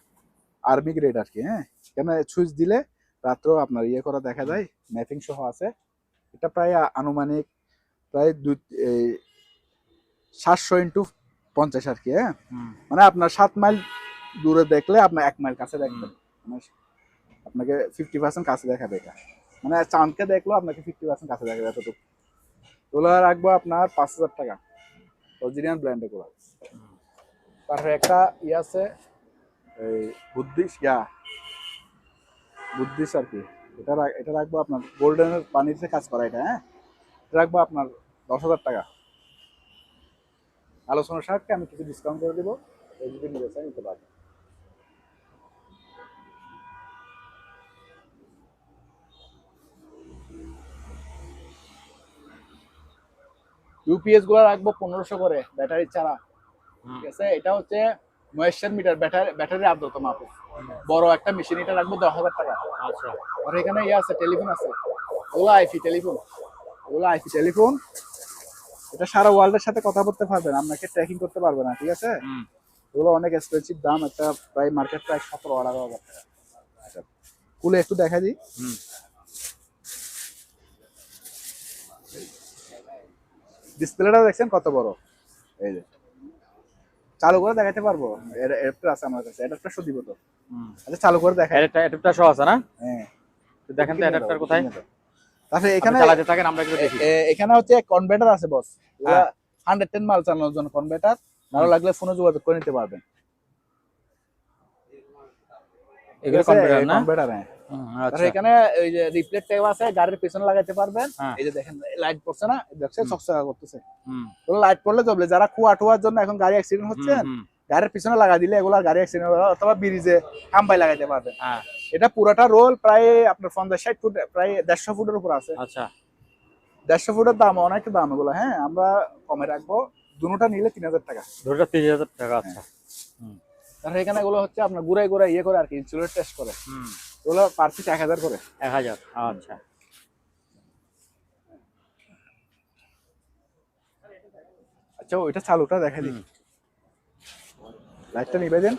আর্মি গ্রেড আর কি। হ্যাঁ কেন সুইচ দিলে রাত্র আপনার ইয়ে করা দেখা যায়, ম্যাপিং সহ আছে। এটা প্রায় আনুমানিক প্রায় 700x50 আর কি। হ্যাঁ মানে আপনার 7 মাইল দূরে দেখলে আপনার 1 মাইল কাছে দেখবেন, মানে আপনাকে 50% কাছে দেখাবে এটা। মানে চাঁদকে দেখলেও আপনাকে 50% কাছে দেখাবে এতটুকু। এগুলো রাখবো আপনার 5000 টাকা, অরিজিনাল ব্র্যান্ড এগুলো। তারপরে একটা ইয়ে আছে, এই বুদ্ধিস আর কি। এটা রাখবো আপনার গোল্ডেনের পানিতে কাজ করা এটা। হ্যাঁ এটা রাখবো আপনার 10,000 টাকা। আলোচনার সাথে আমি কিছু ডিসকাউন্ট করে দেবো, যদি নিতে চাই নিতে পারবেন। ইউপিএস গুলো রাখবো 1500 করে, ব্যাটারি ছাড়া, ঠিক আছে। এটা হচ্ছে ময়েশ্চার মিটার, ব্যাটারি আর্দ্রতা মাপে, বড় একটা মেশিন। এটা রাখবো 10,000 টাকা। আচ্ছা। আর এখানে ইয়ে আছে, টেলিফোন আছে, ওগুলো আইপি টেলিফোন, ওগুলো আইপি টেলিফোন। এটা সারা ওয়ার্ল্ডের সাথে কথা বলতে পারবেন, আপনাকে ট্র্যাকিং করতে পারবে না, ঠিক আছে। এগুলো অনেক এক্সপেন্সিভ দাম, একটা প্রায় মার্কেট প্রাইস 17,000 টাকা। আচ্ছা খুলে একটু দেখা দিই। ডিসপ্লেটা দেখছেন কত বড়, এই যে চালু করে দেখাতে পারবো। অ্যাডাপ্টার আছে আমার কাছে, অ্যাডাপ্টার সহ দিব তো। আচ্ছা চালু করে দেখাই। অ্যাডাপ্টার সহ আছে না? হ্যাঁ তো দেখেন তো অ্যাডাপ্টার কোথায়। তাহলে এখানে চালাতে থাকেন, আমরা একটু দেখি। এখানে হচ্ছে কনভার্টার আছে বস, এগুলা 110 মাল চালানোর জন্য কনভার্টার। ভালো লাগলে ফোনে যোগাযোগ করে নিতে পারবেন। এগুলো কনভার্টার না? কনভার্টার, হ্যাঁ। আচ্ছা। এখানে এই যে রিপ্লেট ট্যাব আছে, গাড়ির পিছনে লাগাইতে পারবেন। এই যে দেখেন লাইট পড়ছে না, দেখছেন চকচকা করতেছে, ওগুলো লাইট পড়লে জ্বলবে। যারা কুয়া টুয়ার জন্য এখন গাড়ি অ্যাক্সিডেন্ট হচ্ছে, গাড়ির পিছনে লাগা দিলে এগুলা গাড়ি অ্যাক্সিডেন্ট হবে, অথবা ব্রিজে খাম্বাই লাগাইতে পারবেন। এটা পুরোটা রোল প্রায় আপনার 50-60 ফুট, প্রায় 150 ফুটের উপর আছে। আচ্ছা 150 ফুটের দাম অনেক দাম এগুলো। হ্যাঁ আমরা কমে রাখবো, দুটোটা নিলে 3000 টাকা। দুটোটা 30,000 টাকা। আচ্ছা। তাহলে এখানে এগুলো হচ্ছে আপনার ঘুরাই ঘুরাই ইয়ে করে আর কি, ইনসুলেট টেস্ট করে। এগুলো পার পিস 1000 করে। 1000। আচ্ছা। আচ্ছা ওইটা চালুটা দেখা দিই। লাইটটা নিবে দেন।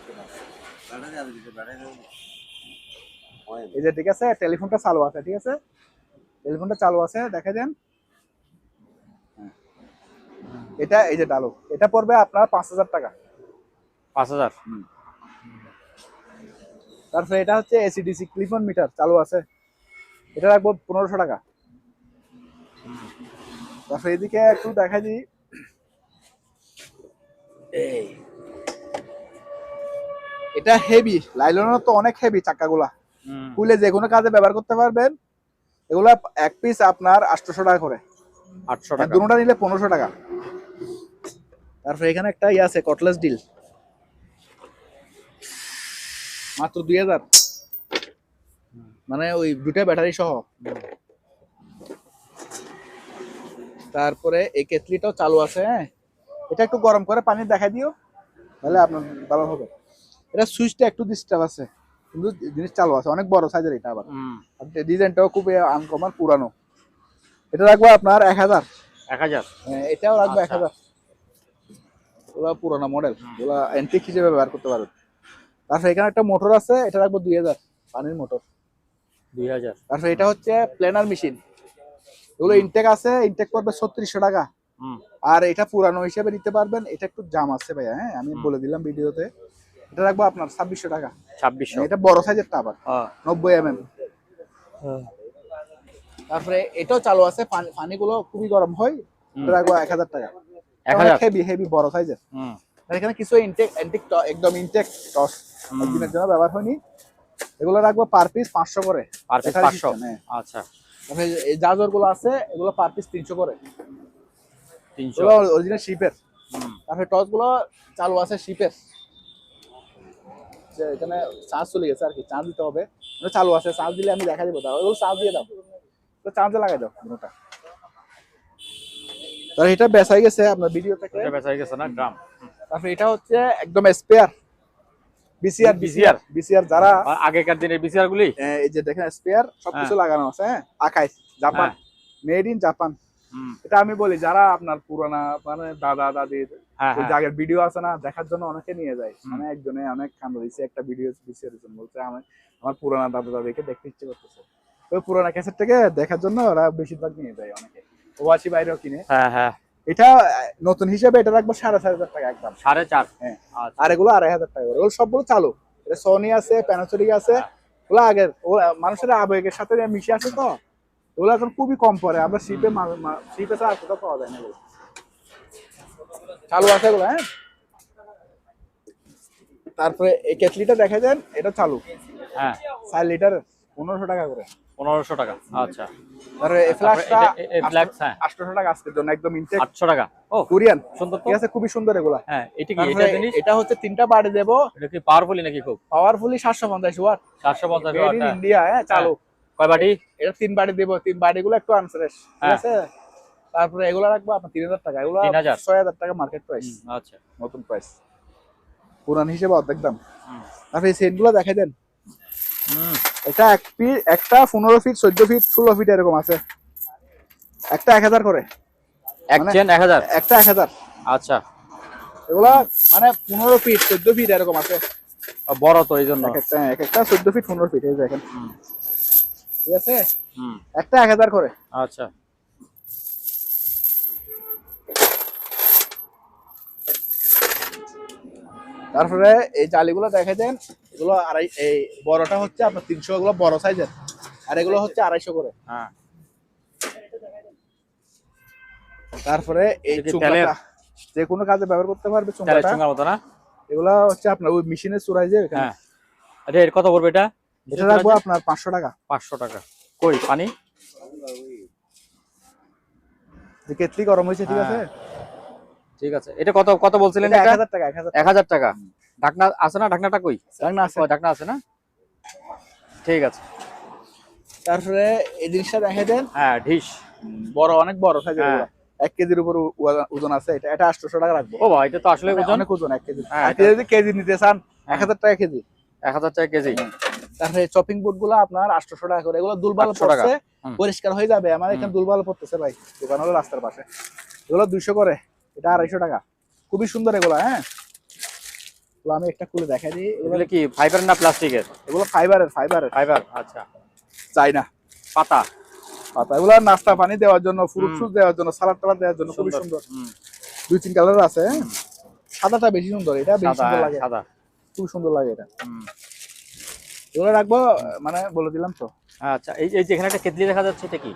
এই যে ঠিক আছে, টেলিফোনটা চালু আছে, ঠিক আছে, টেলিফোনটা চালু আছে, দেখে দেন। এটা এই যে ডালো, এটা পড়বে আপনার 5000 টাকা। 5000। তারপরে এটা হচ্ছে এসিডিসি ক্লিপন মিটার চালু আছে, এটা রাখবো 1500 টাকা। তারপরে এদিকে একটু দেখা দিই, এটা হেভি, লাইলনের তো অনেক হেভি চাকাগুলা, খুলে যে কোনো কাজে ব্যবহার করতে পারবেন। এগুলা এক পিস আপনার 800 টাকা করে, 800 টাকা। দুটোটা নিলে 1500 টাকা। তারপরে এখানে একটা ইয়ে আছে কটলেস ডিল, মাত্র 2000, মানে ওই দুটো ব্যাটারি সহ। তারপরে এই কেটলিটাও চালু আছে, হ্যাঁ, এটা একটু গরম করে পানি দেখা দিও, তাহলে আপনার ভালো হবে। এটা সুইচটা একটু ডিস্টার্ব আছে, কিন্তু জিনিস চালু আছে, অনেক বড় সাইজের এটা, আবার ডিজাইনটাও খুব আনকমন পুরানো। এটা রাখবো আপনার 1000। 1000। এটাও রাখবো 1000। ওগুলা পুরানো মডেল, ওগুলা অ্যান্টিক হিসেবে ব্যবহার করতে পারবেন। তারপরে এখানে একটা মোটর আছে, এটা রাখবো 2000, পানির মোটর 2000। তারপরে এটা হচ্ছে প্লেনার মেশিন, এগুলো ইনটেক আছে, ইনটেক পড়বে 3600 টাকা। আর এটা পুরানো হিসেবে নিতে পারবেন, এটা একটু জাম আছে ভাইয়া, হ্যাঁ আমি বলে দিলাম ভিডিওতে। এটা রাখবো আপনার 2600 টাকা। 2600। এটা বড় সাইজেরটা আবার 90 mm। তারপরে এটাও চালু আছে, পানিগুলো খুবই গরম হয়, এটা রাখবো 1000 টাকা। 1000। হেভি হেভি বড় সাইজের। আর এখানে কিছু ইনটেক একদম ইনটেক টস, একদিনের জন্য ব্যবহার হয়নি, এগুলো রাখবো পার পিস 500 করে। Per piece 500। আচ্ছা। তারপরে এই জাজর গুলো আছে, এগুলো পার পিস 300 করে। 300 এগুলো অরিজিনাল শিপের। তারপরে টস গুলো চালু আছে শিপের, যে এখানে চার্জ চলে গেছে আর কি, চার্জ দিতে হবে, এটা চালু আছে, চার্জ দিলে আমি দেখা দিব। দাও এগুলো চার্জ দিয়ে দাও, তো চার্জে লাগাই দাও দুটোটা। তাহলে এটা বেচাই গেছে আপনার ভিডিও থেকে, এটা বেচা হয়ে গেছে না গ্রাম। তারপরে এটা হচ্ছে একদম স্পেয়ার বিসিআর যারা আগেকার দিনের বিসিআর গুলি, এই যে দেখেন স্পেয়ার সবকিছু লাগানো আছে, হ্যাঁ, আকাশ জাপান, মেড ইন জাপান। এটা আমি বলি, যারা আপনার পুরানা মানে দাদা দাদির ওই যে আগের ভিডিও আছে না, দেখার জন্য অনেকে নিয়ে যায়, মানে একজনে অনেক কান্দ দিচ্ছে একটা ভিডিও বিসিআর জন্য, বলছে আমার পুরানা দাদা দাদিকে দেখতে ইচ্ছে করতেছে, ওই পুরানা ক্যাসেট থেকে দেখার জন্য ওরা বেশিরভাগ নিয়ে যায়, অনেকে প্রবাসী বাইরেও কিনে। এটা নতুন হিসেবে এটা রাখবো 4500 টাকা একদম। 4.5। হ্যাঁ, আর এগুলো 2500 টাকা করে। ওগুলো সবগুলো চালু, এটা সোনি আছে, প্যানাসোনিক আছে, ওগুলো আগের মানুষের আবেগের সাথে মিশে আছে, তো ওগুলো এখন খুবই কম পড়ে, আমরা শিপে ছাড়া আর কোথাও পাওয়া যায় না, এগুলো চালু আছে এগুলো, হ্যাঁ। তারপরে এই কেটলিটা দেখে দেন, এটা চালু, হ্যাঁ, 4 লিটার 1500 টাকা করে। 1500 টাকা। আচ্ছা। তারপরে এই ফ্ল্যাশটা এই ফ্ল্যাক্স, হ্যাঁ, 800 টাকা আজকের জন্য, একদম ইনটেক, 800 টাকা। ও কোরিয়ান, সুন্দর তো, ঠিক আছে, খুবই সুন্দর এগুলা। হ্যাঁ, এটা কি এটা জিনিস? এটা হচ্ছে 3টা বাড়ি দেব। এটা কি পাওয়ারফুলি নাকি? খুব পাওয়ারফুলি 750 ওয়াট, 750 ওয়াট, ইন্ডিয়া, হ্যাঁ, চালু। কয় বাটি? এটা 3 বাড়ি দেব, 3 বাড়িগুলো একটু আনফ্রেশ, ঠিক আছে। তারপরে এগুলা রাখবো আপনার 3000 টাকা, এগুলা 6000 টাকা মার্কেট প্রাইস। আচ্ছা, নতুন প্রাইস, পুরান হিসেবে অর্ধেক দাম। তারপরে এই সেটগুলো দেখে দেন, এটা একটা 15 ফিট 14 ফিট 16 ফিট এরকম আছে, একটা 1000 করে, এক চেন 1000, একটা 1000। আচ্ছা, এগুলা মানে 15 ফিট 14 ফিট এরকম আছে, বড় তো এই জন্য। এক একটা 14 ফিট 15 ফিট, এই দেখেন, ঠিক আছে, একটা 1000 করে। আচ্ছা, তারপরে এই জালিগুলো দেখে দেন, এগুলো এই বড়টা হচ্ছে আপনার 300, এগুলো বড় সাইজের, আর এগুলো হচ্ছে 250 করে। হ্যাঁ। তারপরে এই চুংলাটা যে কোনো কাজে ব্যবহার করতে পারবে, চুংলাটা মতো না, এগুলো হচ্ছে আপনার ওই মেশিনের চুরাই যে, হ্যাঁ। আচ্ছা, এর কত পড়বে এটা? এটা রাখবো আপনার 500 টাকা। 500 টাকা। কই পানি? যে কেটলি গরম হয়েছে, ঠিক আছে, ঠিক আছে। এটা কত কত বলছিলেন? 1000 টাকা। 1000 টাকা। ঢাকনা আছে না? ঢাকনাটা কই? ঢাকনা আছে, ঢাকনা আছে না, ঠিক আছে। তারপরে এই জিনিসটা দেখে দেন, হ্যাঁ, ডিশ বড়, অনেক বড় সাইজের, 1 কেজির উপর ওজন আছে, এটা 800 টাকা রাখবো। ও ভাই, এটা তো আসলে ওজন, অনেক ওজন, 1 কেজি। আর যদি কেজি নিতে চান 1000 টাকা কেজি। 1000 টাকা কেজি। তারপরে চপিং বোর্ড গুলো আপনার 800 টাকা করে, এগুলো দুলবাল পড়ছে, পরিষ্কার হয়ে যাবে, আমার এখানে দুলবাল পড়তেছে ভাই, দোকান হলো রাস্তার পাশে, এগুলো 200 করে, এটা 250 টাকা, খুবই সুন্দর এগুলো, হ্যাঁ। এগুলো আমি একটা খুলে দেখাই দিই। এগুলো কি ফাইবার না প্লাস্টিকের? এগুলো ফাইবারের ফাইবার, আচ্ছা। চাইনা পাতা পাতা। এগুলো নাস্তা পানি দেওয়ার জন্য, ফ্রুট জুস দেওয়ার জন্য, সালাদ টালাদ দেওয়ার জন্য খুবই সুন্দর। 2-3 কালার আছে। সাদাটা বেশি সুন্দর, এটা বেশি সুন্দর লাগে, সাদা খুব সুন্দর লাগে এটা। এগুলো রাখবো, মানে বলে দিলাম তো। আচ্ছা, এই যে এখানে একটা কেটলি দেখা যাচ্ছে, এটা কি?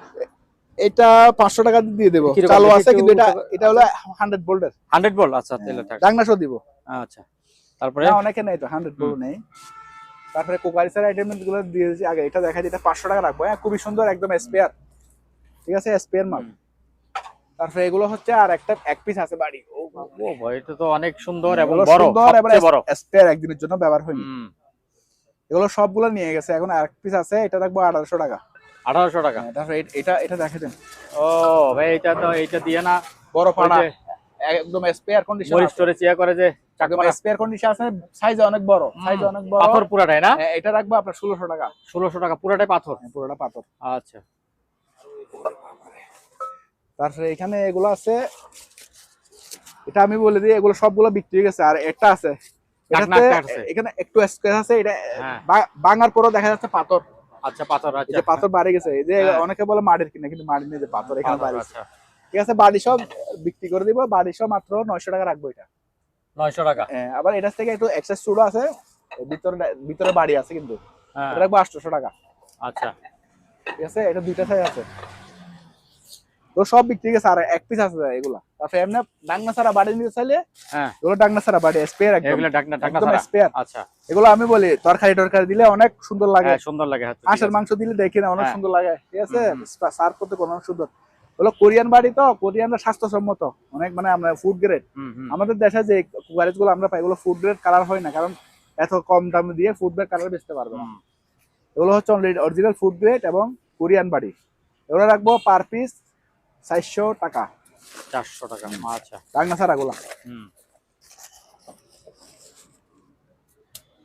এটা 500 টাকা দিয়ে দেবো, কিরকম? চালু আছে, একটু কিন্তু এটা হলো 100 ভোল্টের। 100 ভোল্ট, আচ্ছা, তাহলে থাক। ডাংনা সহ দিব। আচ্ছা, তারপরে না, অনেকে নেই তো, 100 ভোল্ট নেই। তারপরে কোকারিসের আইটেম গুলো দিয়ে দিয়েছি আগে, এটা দেখাই দিই। এটা 500 টাকা রাখবো। হ্যাঁ, খুবই সুন্দর, একদম স্পেয়ার, ঠিক আছে, স্পেয়ার মাল। তারপরে এগুলো হচ্ছে আর একটা এক পিস আছে বাড়ি। ও ভাই, এটা তো অনেক সুন্দর এবং এগুলো বড়, সুন্দর, এবারে সবচেয়ে বড়। স্পেয়ার, একদিনের জন্য ব্যবহার হয়নি। এগুলো সবগুলো নিয়ে গেছে, এখন আর এক পিস আছে, এটা রাখবো 1800 টাকা। 1800 টাকা। তারপরে এটা দেখে দেন। ও ভাই, এটা দিয়ে না বড় ফাড়া, একদম স্পেয়ার কন্ডিশন, মরিচ টরিচ ইয়া করে যে একদম স্পেয়ার কন্ডিশন আছে, সাইজ অনেক বড়, পাথর পুরাটাই না? এটা রাখবো আপনার 1600 টাকা। 1600 টাকা পুরাটাই পাথর? পুরোটা পাথর। আচ্ছা। তারপরে এখানে এগুলো আছে, এটা আমি বলে দিই, এগুলো সবগুলো বিক্রি হয়ে গেছে। আর একটা আছে, এখানে একটু স্ক্র্যাচ আছে, এটা ভাঙার পরও দেখা যাচ্ছে পাথর। আচ্ছা, পাথর, আচ্ছা, এই যে পাথর বাড়ি গেছে, এই যে অনেকে বলে মাটির কিনা, কিন্তু মাটির নেই, যে পাথর এখানে বাড়ি। আচ্ছা, ঠিক আছে, বাড়ি সব বিক্রি করে দিব, বাড়ি সব মাত্র 900 টাকা রাখবো এটা। 900 টাকা। আবার এটা থেকে একটু এক্সেস চুড়ো আছে, ভিতরে বাড়ি আছে, কিন্তু এটা রাখবো 800 টাকা। আচ্ছা, ঠিক আছে, এটা দুইটা সাইজ আছে, তো সব বিক্রি গেছে। আর এক পিস আছে এগুলা। তারপরে এমনি ডাংনা ছাড়া বাড়ি নিতে চাইলে, এগুলো ডাংনা ছাড়া বাড়ি, স্পেয়ার, একদম স্পেয়ার। আচ্ছা, এগুলো আমি বলি তরকারি দিলে অনেক সুন্দর লাগে, সুন্দর লাগে। হাঁসের মাংস দিলে দেখি না, অনেক সুন্দর লাগে। ঠিক আছে, সার্ভ করতে অনেক সুন্দর। হলো কোরিয়ান বাড়ি, তো কোরিয়ানরা স্বাস্থ্যসম্মত অনেক, মানে আমরা ফুড গ্রেড। আমাদের দেশে যে কুকারিজ গুলো আমরা পাই, এগুলো ফুড গ্রেড কালার হয় না, কারণ এত কম দামে দিয়ে ফুড গ্রেড কালার বেচতে পারবে না। এগুলো হচ্ছে অরিজিনাল ফুড গ্রেড এবং কোরিয়ান বাড়ি। এগুলো রাখবো পার পিস 400 টাকা। 400 টাকা, আচ্ছা। ডাংনা ছাড়া গুলা।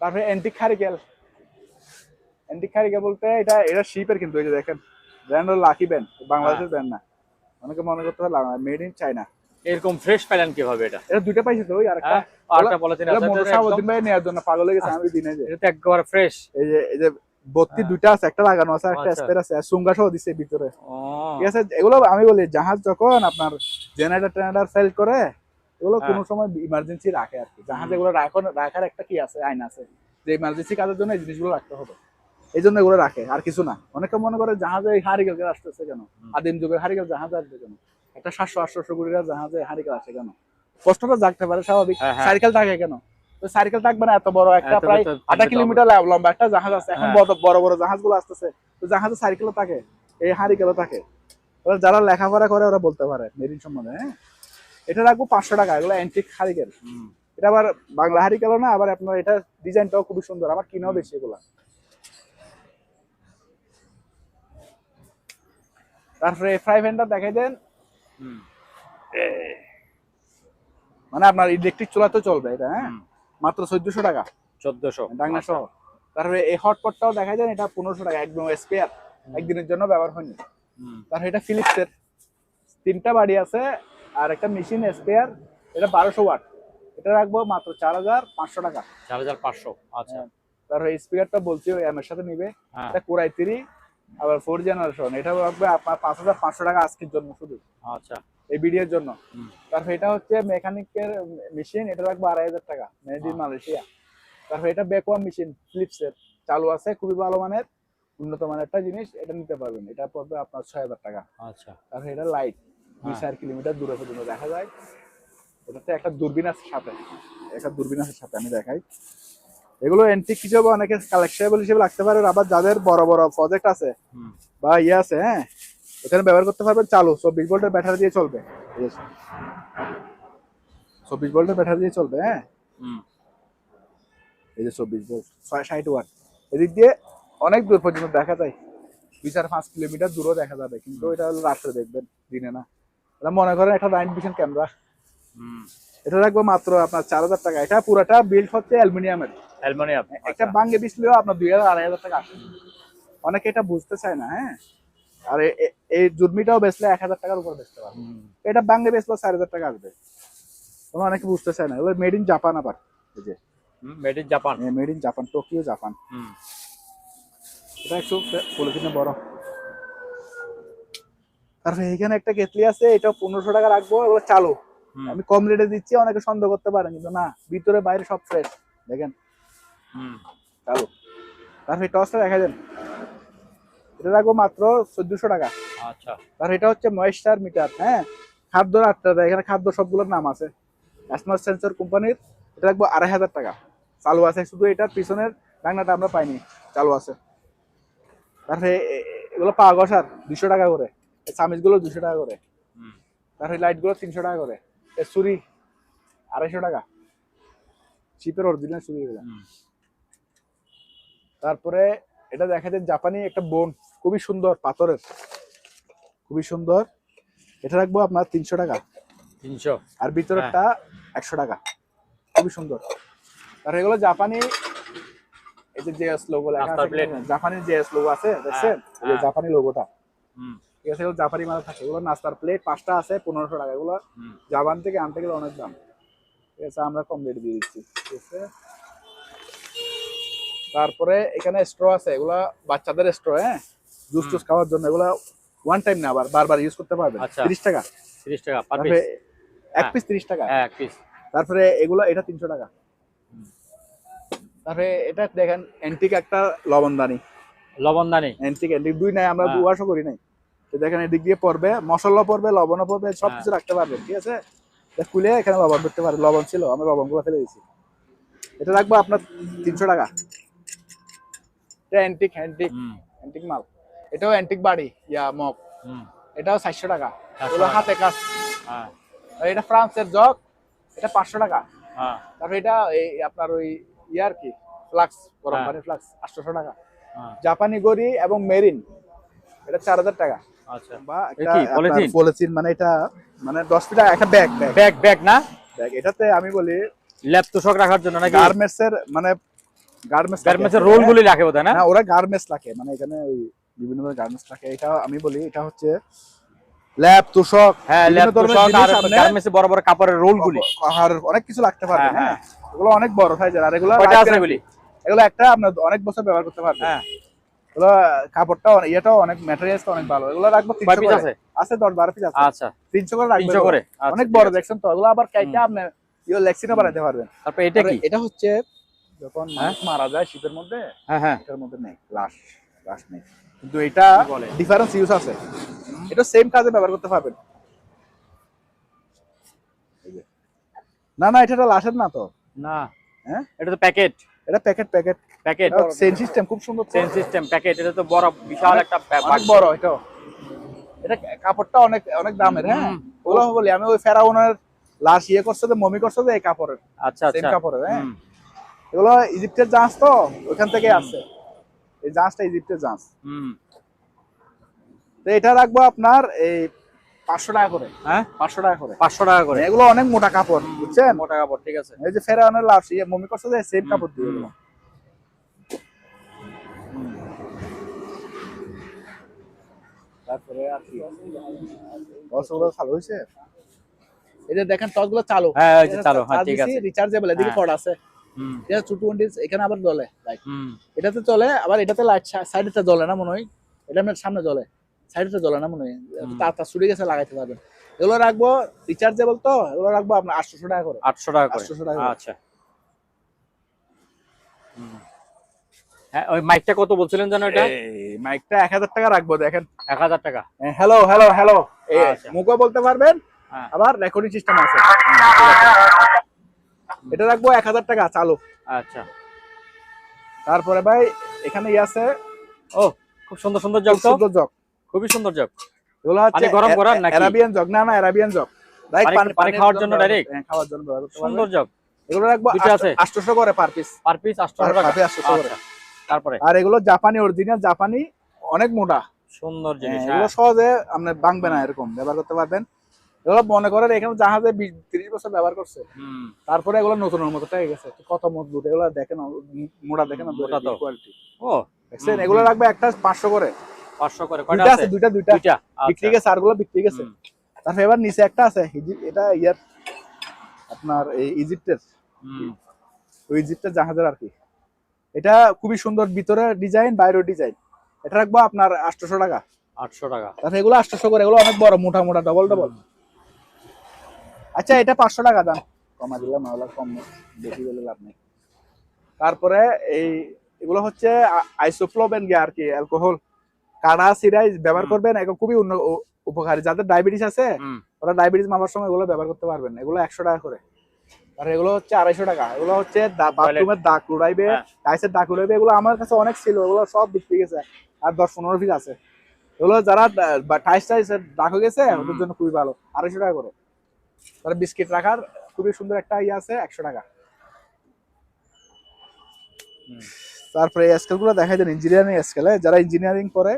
তারপরে অ্যান্টিক খারিকেল বলতে এটা শিপের, কিন্তু এই যে দেখেন, ব্র্যান্ড হলো লাকি ব্র্যান্ড, বাংলাদেশের ব্র্যান্ড না। অনেকে মনে করতে পারে মেড ইন চায়না। এরকম ফ্রেশ পাইলেন কিভাবে? এটা দুইটা পাইছি তো, ওই আরেকটা পলিথিন আছে, মনোসাবুদ্দিন ভাই নেয়ার জন্য পাগল হয়ে গেছে আমি দিনে। যে এটা তো একবারে ফ্রেশ। এই যে বত্তি দুইটা আছে, একটা লাগানো আছে, একটা স্পেয়ার আছে, আর সুঙ্গা সহ দিছে ভিতরে। ঠিক আছে, এগুলো আমি বলি জাহাজ যখন আপনার জেনারেটর ফেল করে, এগুলো কোনো সময় ইমার্জেন্সি রাখে আর কি। জাহাজ এগুলো রাখার একটা কি আছে, আইন আছে, যে ইমার্জেন্সি কাজের জন্য এই জিনিসগুলো রাখতে হবে, এই জন্য এগুলো রাখে, আর কিছু না। অনেকে মনে করে জাহাজে হারিকেল আসতেছে কেন, আদিম যুগের হারিকেল জাহাজে আসবে কেন, একটা 700-800 কোটি জাহাজে হারিকেল আসে কেন, কষ্টটা জাগতে পারে স্বাভাবিক। সাইকেল থাকে কেন, তো সাইকেল থাকবে না, এত বড় একটা প্রায় 8 কিলোমিটার লম্বা একটা জাহাজ আছে, এখন বড় বড় জাহাজ গুলো আসতেছে, তো জাহাজে সাইকেলও থাকে, এই হারিকেলও থাকে। যারা লেখাপড়া করে ওরা বলতে পারে মেরিন সম্বন্ধে। হ্যাঁ, এটা রাখবো 500 টাকা। এগুলো অ্যান্টিক হারিকেল, এটা আবার বাংলা হারিকেলও না, আবার আপনার এটা ডিজাইনটাও খুবই সুন্দর, আমার কিনাও বেশি এগুলা। তারপরে ফ্রাই প্যানটা দেখাই দেন, মানে আপনার ইলেকট্রিক চুলাতে চলবে এটা। হ্যাঁ, মাত্র 1400 টাকা, 1400 ডাংনা সহ। তারপরে এই হটপটটাও দেখাই দেন, এটা 1500 টাকা, একদম স্পেয়ার, একদিনের জন্য ব্যবহার হয়নি। তারপরে এটা ফিলিপসের 3টা বাড়ি আছে, আর একটা মেশিন স্পেয়ার, এটা 1200 ওয়াট, এটা রাখবো মাত্র 4500 টাকা। 4500, আচ্ছা। তারপরে স্পিকারটা বলছি ওই এর সাথে নিবে, এটা কোরাই 3, আবার 4 জেনারেশন, এটা রাখবে আপনার 5500 টাকা আজকের জন্য শুধু, আচ্ছা, এই ভিডিওর জন্য। তারপরে এটা হচ্ছে মেকানিকের মেশিন, এটা রাখবো 2500 টাকা, মেড ইন মালয়েশিয়া। তারপরে এটা ব্যাকওয়াম মেশিন ফিলিপসের, চালু আছে, খুবই ভালো মানের, উন্নত মানের একটা জিনিস, এটা নিতে পারবেন, এটা পড়বে আপনার 6000 টাকা। আচ্ছা। তারপরে এটা লাইট 2-4 কিলোমিটার দূরে পর্যন্ত দেখা যায়, এটাতে একটা দূরবীন আছে সাথে, আমি দেখাই। এগুলো অ্যান্টিক হিসেবে অনেকে কালেকশনেবল হিসেবে রাখতে পারে, আবার যাদের বড় বড় প্রজেক্ট আছে বা ইয়ে আছে, হ্যাঁ, এখানে ব্যবহার করতে পারবেন। চালু 24 ভোল্টের ব্যাটারি দিয়ে চলবে, 24 ভোল্টের ব্যাটারি দিয়ে চলবে। হ্যাঁ, এই যে 24 ভোল্ট, 60 ওয়াট, এদিক দিয়ে অনেক দূর পর্যন্ত দেখা যায়, 2-5 কিলোমিটার দূরও দেখা যাবে, কিন্তু এটা হলো রাত্রে দেখবেন, দিনে না। এটা মনে করেন একটা নাইট ভিশন ক্যামেরা, এটা রাখবো মাত্র আপনার 4000 টাকা। এটা পুরাটা বিল্ড হচ্ছে অ্যালুমিনিয়ামের, একটা ভাঙে বিছলেও আপনার 2000-2500 টাকা আসে। অনেকে এটা বুঝতে চায় না। হ্যাঁ, আর এই জুর্মিটাও বেচলে 1000 টাকার উপর বেচতে পারবে, এটা ভাঙে বেচলে 4000 টাকা আসবে, অনেকে বুঝতে চায় না। এগুলো মেড ইন জাপান, আবার এই যে made in Japan. Made in Japan, Tokyo Japan. এটা একটু পলিথিনে বড়। তারপরে এখানে একটা কেটলি আছে, এটা 1500 টাকা রাখবো, এগুলো চালু। আমি কম রেটে দিচ্ছি, অনেকে সন্দেহ করতে পারেন, কিন্তু না, ভিতরে বাইরে সব ফ্রেশ। দেখেন চালু। তারপরে টসটা দেখা দেন, এটা রাখবো মাত্র 1400 টাকা। আচ্ছা। আর এটা হচ্ছে ময়েশ্চার মিটার, হ্যাঁ, খাদ্য রাখতে হবে, এখানে খাদ্য সবগুলোর নাম আছে। স্মার্ট সেন্সর কোম্পানির, এটা রাখবো 2500 টাকা। চালু আছে, শুধু এটার পিছনের ডাকনাটা আমরা পাইনি, চালু আছে। তারপরে এগুলো পাওয়া গসার 200 টাকা করে, চামিচ গুলো 200 টাকা করে। তারপরে লাইট গুলো 300 টাকা করে। ছুরি 250 টাকা, চিপের অরিজিনাল ছুরি এগুলো। তারপরে এটা দেখা যায় জাপানি একটা বোন, খুবই সুন্দর, পাথরের, খুবই সুন্দর। এটা রাখবো আপনার 300 টাকা। 300। আর ভিতরেরটা 100 টাকা, খুবই সুন্দর। আর এগুলো জাপানি, এই যে জেএস লোগো লেখা আছে, জাপানি জেএস লোগো আছে, দেখছেন, এই যে জাপানি লোগোটা, ঠিক আছে, এগুলো জাপানি মাল থাকে। এগুলো নাস্তার প্লেট 5টা আছে 1500 টাকা। এগুলো জাপান থেকে আনতে গেলে অনেক দাম, ঠিক আছে, আমরা কম রেট দিয়ে দিচ্ছি, ঠিক আছে। তারপরে এখানে স্ট্র আছে, এগুলা বাচ্চাদের স্ট্র, হ্যাঁ, জুস টুস খাওয়ার জন্য। এগুলা ওয়ান টাইম না, আবার বারবার ইউজ করতে পারবেন। 30 টাকা। 30 টাকা পার তারপরে পিস। এক পিস 30 টাকা। হ্যাঁ, এক পিস। তারপরে এগুলো, এটা 300 টাকা। তারপরে এটা দেখেন অ্যান্টিক একটা লবণদানি, লবণদানি অ্যান্টিক দুই নাই, আমরা দুয়াশো করি নাই। তো দেখেন এদিক দিয়ে পড়বে, মশলা পড়বে, লবণও পড়বে, সবকিছু রাখতে পারবেন, ঠিক আছে। খুলে এখানে লবণ ধরতে পারবে, লবণ ছিল, আমরা লবণগুলো ফেলে দিয়েছি। এটা রাখবো আপনার 300 টাকা। এটা অ্যান্টিক অ্যান্টিক মাল। এটাও অ্যান্টিক বাড়ি ইয়া মগ, এটাও 400 টাকা। এগুলো হাতে কাজ। আর এটা ফ্রান্সের জগ, এটা 500 টাকা। তারপরে এটা এই আপনার ওই ইয়ার কি ফ্লাক্স, গরম পানির ফ্লাক্স, 800 টাকা। জাপানি গড়ি এবং মেরিন, এটা 4000 টাকা। আচ্ছা। বা একটা পলিথিন, মানে এটা মানে 10 ফিট একটা ব্যাগ না ব্যাগ। এটাতে আমি বলি ল্যাপ তোষক রাখার জন্য নাকি? গার্মেন্টস এর, মানে গার্মেন্টস এর রোল গুলি রাখে বোধহয়, না? না, ওরা গার্মেন্টস রাখে, মানে এখানে ওই বিভিন্ন ধরনের গার্মেন্টস রাখে। এটা আমি বলি এটা হচ্ছে ল্যাপ তোষক, হ্যাঁ, ল্যাপ তোষক আর গার্মেন্টস এর বড় বড় কাপড়ের রোল গুলি, আর অনেক কিছু রাখতে পারবে। হ্যাঁ, এগুলো অনেক বড় সাইজের। আর এগুলো কয়টা আছে এগুলি? এগুলো একটা আপনার অনেক বছর ব্যবহার করতে পারবে। হ্যাঁ, এগুলো কাপড়টা ইয়েটাও অনেক, ম্যাটেরিয়ালসটা অনেক ভালো। এগুলো রাখবো 300 করে। আছে 10-12 পিস আছে। আচ্ছা, 300 করে রাখবো। 300 করে অনেক বড়, দেখছেন তো। এগুলো আবার কাইটা আপনি লেক্সিনও বানাতে পারবেন। তারপর এটা কি? এটা হচ্ছে যখন মারা যায় শীতের মধ্যে, হ্যাঁ, এটার মধ্যে নেই লাশ নেই, কিন্তু এটা ডিফারেন্স ইউজ আছে। এটা সেম কাজে ব্যবহার করতে পারবেন। না, এটা তো লাশের না তো, না, হ্যাঁ, এটা তো প্যাকেট। এটা প্যাকেট সেন সিস্টেম, খুব সুন্দর সেন সিস্টেম প্যাকেট। এটা তো বড়, বিশাল একটা অনেক বড়। এটা কাপড়টা অনেক অনেক দামের। হ্যাঁ, ওগুলো বলি আমি, ওই ফেরাউনের লাশ ইয়ে করছে, যে মমি করছে, যে এই কাপড়ের। আচ্ছা, সেম কাপড়ের। হ্যাঁ, এগুলো ইজিপ্টের জাহাজ, তো ওখান থেকে আসছে, এই জাহাজটা ইজিপ্টের জাহাজ। তো এটা রাখবো আপনার এই 500 টাকা করে। হ্যাঁ, 500 টাকা করে। 500 টাকা করে। এগুলো অনেক মোটা কাপড়, বুঝছেন, মোটা কাপড়, ঠিক আছে। এই যে ফেরাউনের লাশ ইয়ে মমি করছে, যে সেম কাপড় দিয়ে এগুলো। তারপরে আর কি বক্সগুলো চালু হয়েছে, এই যে দেখেন টসগুলো চালু। হ্যাঁ, এই যে চালু, হ্যাঁ, ঠিক আছে। রিচার্জেবল, এদিকে কর্ড আছে। এটা 220, এখানে আবার জ্বলে লাইট। এটাতে চলে, আবার এটাতে লাইট সাইডেটা জ্বলে না মনে হয়, এটা আপনার সামনে জ্বলে, সাইডেটা জ্বলে না মনে হয়, তার ছুটে গেছে, লাগাইতে পারবেন। এগুলো রাখবো রিচার্জেবল, তো এগুলো রাখবো আপনার 800 টাকা করে। 800 টাকা করে। 800 টাকা। আচ্ছা। হ্যাঁ, ওই মাইকটা কত বলছিলেন জানো? এটা মাইকটা 1000 টাকা রাখবো। দেখেন 1000 টাকা। হ্যালো মুখও বলতে পারবেন, আবার রেকর্ডিং সিস্টেম আছে। এটা রাখবো 1000 টাকা চালু। আচ্ছা। তারপরে ভাই এখানে আছে, ও খুব সুন্দর সুন্দর জগ, সুন্দর জগ, খুবই সুন্দর জগ। এগুলো হচ্ছে গরম করার নাকি? Arabian jug. না, আরাবিয়ান জগ, পানি খাওয়ার জন্য ডাইরেক্ট। হ্যাঁ, খাওয়ার জন্য ব্যবহার করতে পারবেন। সুন্দর জগ। এগুলো রাখবো 800 করে পার পিস। 800 টাকা। 800 করে। তারপরে আর এগুলো জাপানি, অরিজিনাল জাপানি, অনেক মোটা, সুন্দর জিনিস। এগুলো সহজে আপনি ভাঙবে না, এরকম ব্যবহার করতে পারবেন। এগুলো মনে করেন এখানে জাহাজে 20-30 বছর ব্যবহার করছে, তারপরে এগুলো নতুনের মতো হয়ে গেছে, কত মজবুত। এগুলো দেখেন মোটা, দেখেন কোয়ালিটি। ও দেখছেন, এগুলো রাখবে একটা 500 করে। 500 করে। কয়টা আছে? দুইটা বিক্রি গেছে, আরগুলো বিক্রি গেছে। তারপর এবার নিচে একটা আছে, এটা ইয়ার আপনার এই ইজিপ্টের, ওই ইজিপ্টের জাহাজের আর কি। এটা খুবই সুন্দর, ভিতরে ডিজাইন বাইরেও ডিজাইন। এটা রাখবো আপনার 800 টাকা। 800 টাকা। তাহলে এগুলো 800 করে, এগুলো অনেক বড়, মোটা মোটা, ডবল ডবল। আচ্ছা এটা 500 টাকা দাম, কমা দিলাম, এগুলো কম বেশি বলে লাভ নেই। তারপরে এগুলো হচ্ছে আইসোফ্লোভেন আর কি, অ্যালকোহল। কাড়া সিরাই ব্যবহার করবেন, এগুলো খুবই উপকারী। যাদের ডায়াবেটিস আছে ওরা ডায়াবেটিস মাপার সময় এগুলো ব্যবহার করতে পারবেন। এগুলো 100 টাকা করে। আর এগুলো হচ্ছে 250 টাকা। এগুলো হচ্ছে বাথরুমের দাগ উড়াইবে, টাইসের দাগ উড়াইবে। এগুলো আমার কাছে অনেক ছিল, এগুলো সব বিক্রি গেছে, আর 10-15 পিস আছে। এগুলো যারা টাইসের দাগ হয়ে গেছে ওদের জন্য খুবই ভালো, 250 টাকা করে। তার বিস্কিট রাখার খুবই সুন্দর একটা ইয়ে আছে, 100 টাকা। তারপরে এই স্কেল গুলো দেখা যায় ইঞ্জিনিয়ারিং স্কেলে, যারা ইঞ্জিনিয়ারিং করে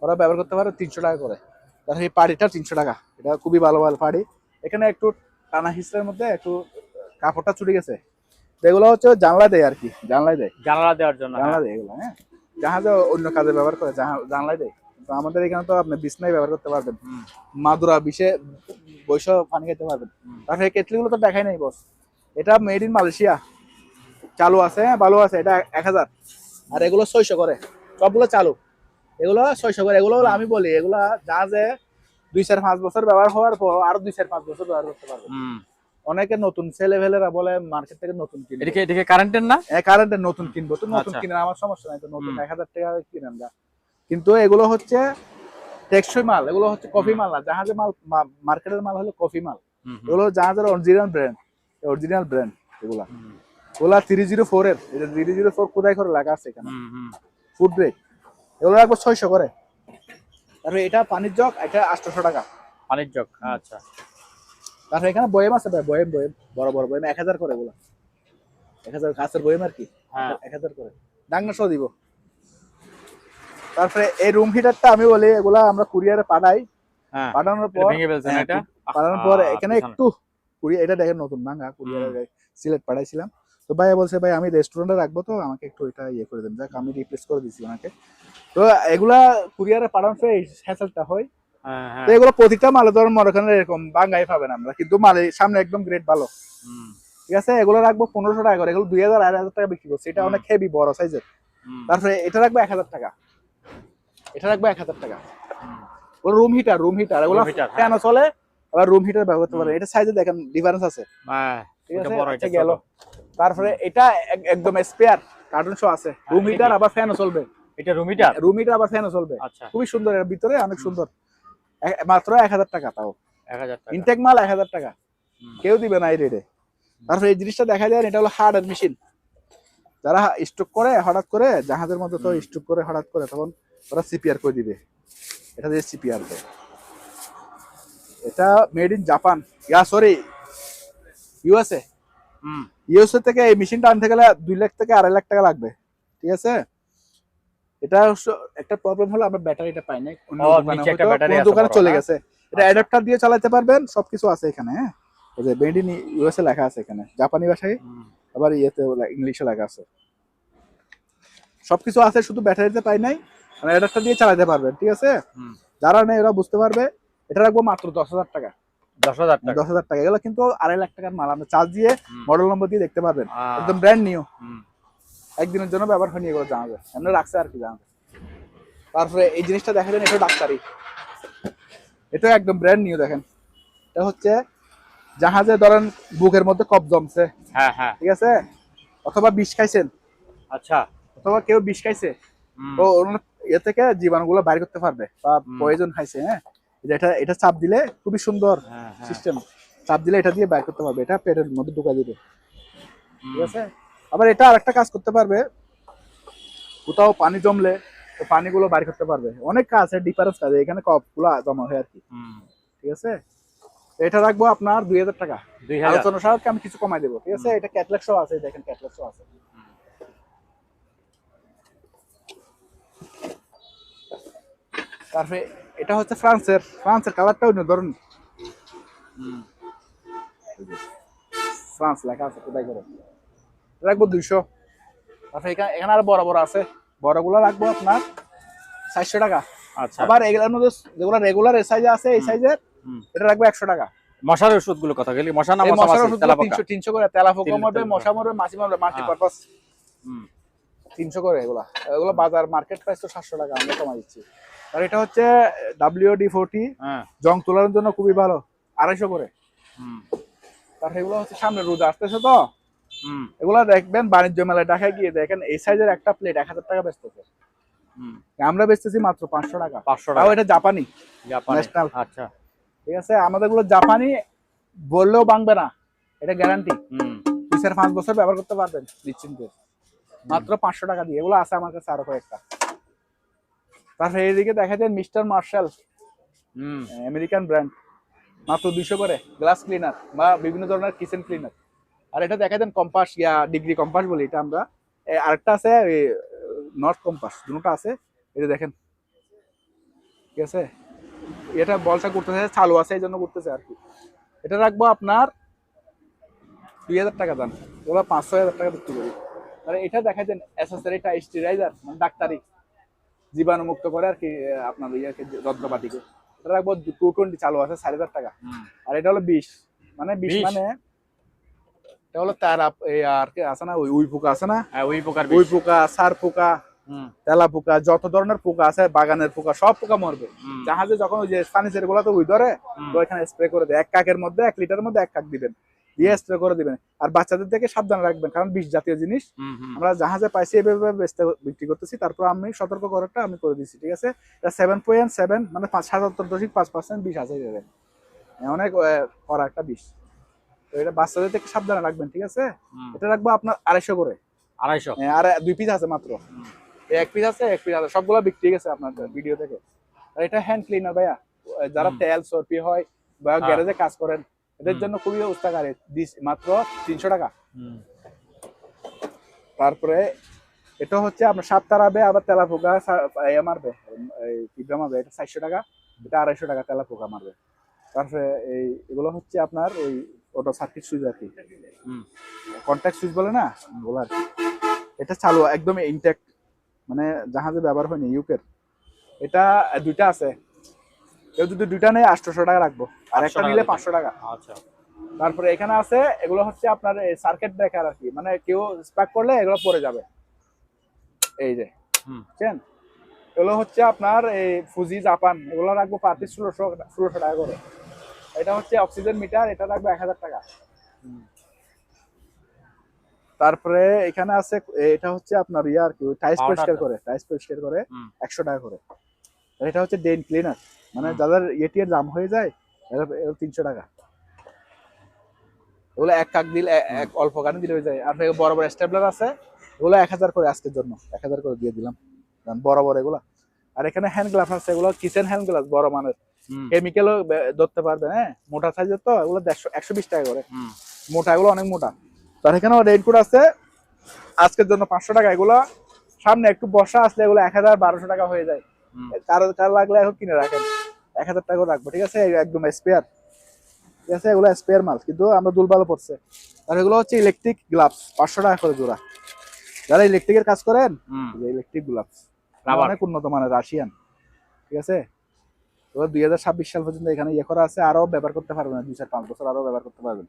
ওরা ব্যবহার করতে পারে, 300 টাকা করে। তারপরে এই পাড়িটা 300 টাকা, এটা খুবই ভালো ভালো পাড়ি। এখানে একটু টানা হিস্ট্রের মধ্যে একটু কাপড়টা ছুটে গেছে। এগুলো হচ্ছে জানলা দেয় আর কি, জানলায় দেয়, জানালা দেওয়ার জন্য। জানলা দেয় এগুলো। হ্যাঁ, জাহাজে অন্য কাজে ব্যবহার করে, জানলায় দেয়। তো আমাদের এখানে তো আপনি বিছনায় ব্যবহার করতে পারবেন, মাদুরা বিষে বৈশা পানি খেতে পারবেন। তারপরে কেটলি গুলো তো দেখাই নাই বস, এটা মেড ইন মালয়েশিয়া, চালু আছে, ভালো আছে। এটা 1000। আর এগুলো 600 করে, সবগুলো চালু। এগুলো 600 করে। এগুলো আমি বলি, এগুলা জাহাজে 2-4-5 বছর ব্যবহার হওয়ার পর আরো 2-4-5 বছর ব্যবহার করতে পারবে। অনেকে নতুন ছেলেভেলেরা বলে মার্কেট থেকে নতুন কিনবে, এদিকে কারেন্টের না, কারেন্টের নতুন কিনবো, তো নতুন কিনে আমার সমস্যা নাই, তো নতুন 1000 টাকা কিনে আমরা। কিন্তু এগুলো হচ্ছে টেকসই মাল, এগুলো হচ্ছে কফি মাল না। জাহাজের মাল, মার্কেটের মাল হলো কফি মাল। এগুলো জাহাজের অরিজিনাল ব্র্যান্ড এগুলা। ওলা 304 এর, এটা 304 কোথায় করে লেখা আছে এখানে, ফুড গ্রেড। এগুলো রাখবো 600 করে। তারপরে এটা পানির জগ, এটা 800 টাকা পানির জগ। আচ্ছা, তারপরে এখানে বয়েম আছে ভাই, বয়েম বড় বড় বয়েম 1000 করে। এগুলা 1000 কাঁচের বয়েম আর কি, 1000 করে। ডাংনা সহ দিব। তারপরে এই রুম হিটারটা আমি বলি, এগুলা আমরা কুরিয়ারে পাঠাই। পাঠানোর পর এখানে একটু এটা দেখেন নতুন ভাঙা, কুরিয়ারে সিলেট পাঠাইছিলাম। তো ভাই বলছে ভাই আমি রেস্টুরেন্টে রাখবো, তো আমাকে একটু এটা ইয়ে করে দেন। যাক আমি রিপ্লেস করে দিছি ওনাকে। তো এগুলা কুরিয়ারে পাঠানোর পর এই হ্যাসেলটা হয়। তো এগুলো প্রতিটা মালে ধরেন মরখানে এরকম বাঙ্গাই পাবেন আমরা, কিন্তু মালের সামনে একদম গ্রেড ভালো। ঠিক আছে, এগুলো রাখবো 1500 টাকা করে। এগুলো 2000-2500 টাকা বিক্রি করছে, এটা অনেক হেভি বড় সাইজের। তারপরে এটা রাখবো 1000 টাকা, এটা রাখবো 1000 টাকা। ওগুলো রুম হিটার এগুলো কেন চলে, আবার রুম হিটার ব্যবহার করতে পারে। এটা সাইজে দেখেন ডিফারেন্স আছে, ঠিক আছে, গেল। তারপরে এটা একদম স্পেয়ার কার্টুন শো আছে, রুম হিটার আবার ফ্যানও চলবে। এটা রুম হিটার আবার ফ্যানও চলবে। খুবই সুন্দর, এর ভিতরে অনেক সুন্দর। মাত্র 1000 টাকা, তাও 1000 টাকা ইনটেক মাল, 1000 টাকা কেউ দিবে না এই রেটে। তারপরে এই জিনিসটা দেখা যায়, এটা হলো হার্ডের মেশিন। যারা স্টক করে হঠাৎ করে, জাহাজের মধ্যে তো স্টক করে হঠাৎ করে, তখন ওরা সিপিআর করে দিবে। এটা দিয়ে সিপিআর দেয়। এটা made in Japan, USA. USA থেকে এই মেশিনটা আনতে গেলে 2 লাখ থেকে 2.5 লাখ টাকা লাগবে। ঠিক আছে, এটা একটা প্রবলেম হলো আমরা ব্যাটারিটা পাই না, দোকানে চলে গেছে। এটা অ্যাডাপ্টার দিয়ে চালাতে পারবেন, সবকিছু আছে এখানে। হ্যাঁ, এই যে মেড ইন ইউএসএ লেখা আছে এখানে, জাপানি ভাষায়, আবার ইয়েতে ইংলিশে লেখা আছে, সবকিছু আছে, শুধু ব্যাটারিতে পাই নাই, মানে অ্যাডাপ্টার দিয়ে চালাতে পারবেন। ঠিক আছে, যারা নেই ওরা বুঝতে পারবে। এটা রাখবো মাত্র 10,000 টাকা। 10,000 টাকা। এগুলো কিন্তু 2.5 লাখ টাকার মাল, আপনি চার্জ দিয়ে মডেল নম্বর দিয়ে দেখতে পারবেন, একদম ব্র্যান্ড নিউ। একদিনের জন্য ব্যবহার হয়নি, এগুলো জানাবে এমনি রাখছে আর কি, জানাবে। তারপরে এই জিনিসটা দেখা যায়, এটা ডাক্তারি, এটা একদম ব্র্যান্ড নিউ। দেখেন, এটা হচ্ছে জাহাজে ধরেন বুকের মধ্যে কফ জমছে, ঠিক আছে, অথবা বিষ খাইছেন, আচ্ছা, অথবা কেউ বিষ খাইছে, তো এ থেকে জীবাণুগুলো বাইর করতে পারবে, বা পয়জন খাইছে। হ্যাঁ, এটা চাপ দিলে খুবই সুন্দর সিস্টেম, চাপ দিলে এটা দিয়ে বাইর করতে পারবে, এটা পেটের মধ্যে ঢুকা দিবে। ঠিক আছে, আবার এটা আরেকটা কাজ করতে পারবে, কোথাও পানি জমলে তো পানিগুলো বাইর করতে পারবে। অনেক কাজ আছে, ডিফারেন্স কাজ, এখানে কপগুলো জমা হয় আর কি। ঠিক আছে, এটা রাখবো আপনার 2000 টাকা। আলোচনা সাপেক্ষে আমি কিছু কমাই দেবো। ঠিক আছে, এটা ক্যাটলগ শো আছে, দেখেন ক্যাটলগ শো আছে। তারপরে এটা হচ্ছে ফ্রান্সের কালারটা অন্য ধরুন, ফ্রান্স লেখা আছে কোথায় করে, রাখবো 200। তারপরে এখানে আরো বড় বড় আছে, বড়গুলো রাখবো আপনার 400 টাকা। আবার এগুলোর মধ্যে যেগুলো রেগুলার এই সাইজে আছে, এই সাইজের এটা রাখবো 100 টাকা। মশার ওষুধগুলো কথা গেলি, মশা না এই মশা মশার মাছি, ওষুধ তেলাপোকা। 300 করে, তেলাপোকা মরবে, তেলাপোকা। মশা মরবে, মাছি মরবে, মাল্টিপারপাস হুম 300 করে এগুলা। এগুলো বাজার মার্কেট প্রাইস তো 700 টাকা, আমরা কমাই দিচ্ছি। আর এটা হচ্ছে WD-40, হ্যাঁ জং তোলার জন্য খুবই ভালো, 250 করে। হুম তার এগুলো হচ্ছে সামনে রোজা আসতেছে তো, হুম এগুলা দেখবেন বাণিজ্য মেলায় ঢাকায় গিয়ে দেখেন এই সাইজের একটা প্লেট 1000 টাকা বেচতেছে, হুম আমরা বেচতেছি মাত্র 500 টাকা। 500 তাও টাকা এটা জাপানি, জাপানি। ন্যাশনাল। আচ্ছা ঠিক আছে, আমাদের গুলো জাপানি, বললেও ভাঙবে না, এটা গ্যারান্টি। হুম 2-5 বছর ব্যবহার করতে পারবেন নিশ্চিন্তে, মাত্র 500 টাকা দিয়ে। এগুলো আছে আমার কাছে আরো কয়েকটা। তারপরে এইদিকে দেখা যায় মিস্টার মার্শাল, হুম আমেরিকান ব্র্যান্ড, মাত্র 200 করে, গ্লাস ক্লিনার বা বিভিন্ন ধরনের কিচেন ক্লিনার। আর এটা দেখা দেন কম্পাস, ডিগ্রি কম্পাস বলি এটা আমরা। আরেকটা আছে নর্থ কম্পাস, দুটোটা আছে। এটা দেখেন, ঠিক আছে, এটা বলটা করতেছে, চালু আছে এই জন্য করতেছে আর কি। এটা রাখবো আপনার 2000 টাকা দাম, ওরা 500-1000 টাকা বিক্রি করি। আর এটা দেখা যায় অ্যাসেসরি, এটা স্টেরাইজার, মানে ডাক্তারি জীবাণু মুক্ত করে আর কি, আপনার ইয়াকে যন্ত্রপাতিকে। এটা রাখবো 220, চালু আছে 4000 টাকা। হুম আর এটা হলো 20, মানে 20 20? মানে এটা হলো তার আর কি আছে না, ওই উই পোকা আছে না, হ্যাঁ ওই প্রকার উই বিষ। পোকা, সার পোকা, হুম তেলা পোকা, যত ধরনের পোকা আছে, বাগানের পোকা, সব পোকা মরবে। হুম জাহাজে যখন ওই যে ফার্নিচার গুলো তো উই ধরে, হুম। তো এখানে স্প্রে করে দেয়, 1 কাকের মধ্যে 1 লিটারের মধ্যে 1 কাক দিবেন, দিয়ে স্প্রে করে দিবেন। আর বাচ্চাদের থেকে সাবধানে রাখবেন, কারণ বিষ জাতীয় জিনিস হুম হুম আমরা জাহাজে পাইছি, এভাবে বিক্রি করতেছি। তারপর আমি সতর্ক করাটা আমি করে দিচ্ছি, ঠিক আছে। এটা 7.7, মানে 77.5% বিষ আছে এটাতে। অনেক কড়া একটা বিষ। তো এটা বাচ্চাদের থেকে সাবধানে রাখবেন, ঠিক আছে। হুম। এটা রাখবো আপনার 250 করে। 250। আর 2 পিস আছে মাত্র, হুম। 1 পিস আছে, 1 পিস আছে, সবগুলো বিক্রি গেছে আপনার ভিডিও থেকে। আর এটা হ্যান্ড ক্লিনার ভাইয়া, যারা হুম। তেল সর্পি হয় বা হ্যাঁ। গ্যারেজে কাজ করেন, এদের হুম। জন্য খুবই উস্তাকারী, মাত্র 300 টাকা। হুম তারপরে এটা হচ্ছে আপনার সাপ তাড়াবে, আবার তেলা পোকা মারবে, পিঁপড়া মারবে, এটা 400 টাকা। এটা 250 টাকা তেলা পোকা মারবে। তারপরে এগুলো হচ্ছে আপনার ওই ওটা সার্কিট সুইচ আর কি, হুম কন্ট্যাক্ট সুইচ বলে না ওগুলো আর কি। এটা চালু একদম ইনট্যাক্ট, মানে জাহাজে ব্যবহার হয়নি, ইউকের। এটা দুইটা আছে, কেউ যদি দুইটা নেয় 800 টাকা রাখবো, আর 800 একটা টাকা নিলে দিবেন। 500 টাকা। আচ্ছা তারপরে এখানে আছে, এগুলো হচ্ছে আপনার সার্কিট ব্রেকার আর কি, মানে কেউ স্পার্ক করলে এগুলো পড়ে যাবে, এই যে হুম বুঝছেন। এগুলো হচ্ছে আপনার এই ফুজি জাপান, এগুলো রাখবো পার পিস 1600 টাকা করে। এটা হচ্ছে অক্সিজেন মিটার, এটা রাখবো 1000 টাকা। হুম তারপরে এখানে আছে, এটা হচ্ছে আপনার ইয়ে আর কি, টাইস পরিষ্কার পাউডারটা। করে, টাইস পরিষ্কার করে হুম 100 টাকা করে। আর এটা হচ্ছে ডেন ক্লিনার, মানে হুম। যাদের এটিএর দাম হয়ে যায়, এরা 300 টাকা। এগুলো 1 কাক দিলে, এক অল্প কানে দিলে হয়ে যায়। আর বড় বড় স্টেপলার আছে, এগুলো 1000 করে আজকের জন্য, 1000 করে দিয়ে দিলাম, বড় বড় এগুলো। আর এখানে হ্যান্ড গ্লাভস আছে, এগুলো কিচেন হ্যান্ড গ্লাভস, বড় মানের, হুম কেমিক্যালও ধরতে পারবে, হ্যাঁ, মোটা সাইজের তো, এগুলো 120 টাকা করে, হুম মোটা, এগুলো অনেক মোটা। তার এখানে রেইনকোট আছে আজকের জন্য 500 টাকা। এগুলো সামনে একটু বর্ষা আসলে এগুলো 1000-1200 টাকা হয়ে যায়। হুম কারো লাগলে এখন কিনে রাখেন, 1000 টাকা রাখবো, ঠিক আছে, একদম স্পেয়ার, ঠিক আছে। এগুলো স্পেয়ার মাল, কিন্তু আমরা দুলবালো পড়ছে। আর এগুলো হচ্ছে ইলেকট্রিক গ্লাভস, 500 টাকা করে জোড়া। যারা ইলেকট্রিকের কাজ করেন, হুম। Electric gloves rubber. অনেক উন্নত মানের, রাশিয়ান, ঠিক আছে। এবার 2026 সাল পর্যন্ত এখানে ইয়ে করা আছে, আরো ব্যবহার করতে পারবেন, 2-5 বছর আরো ব্যবহার করতে পারবেন।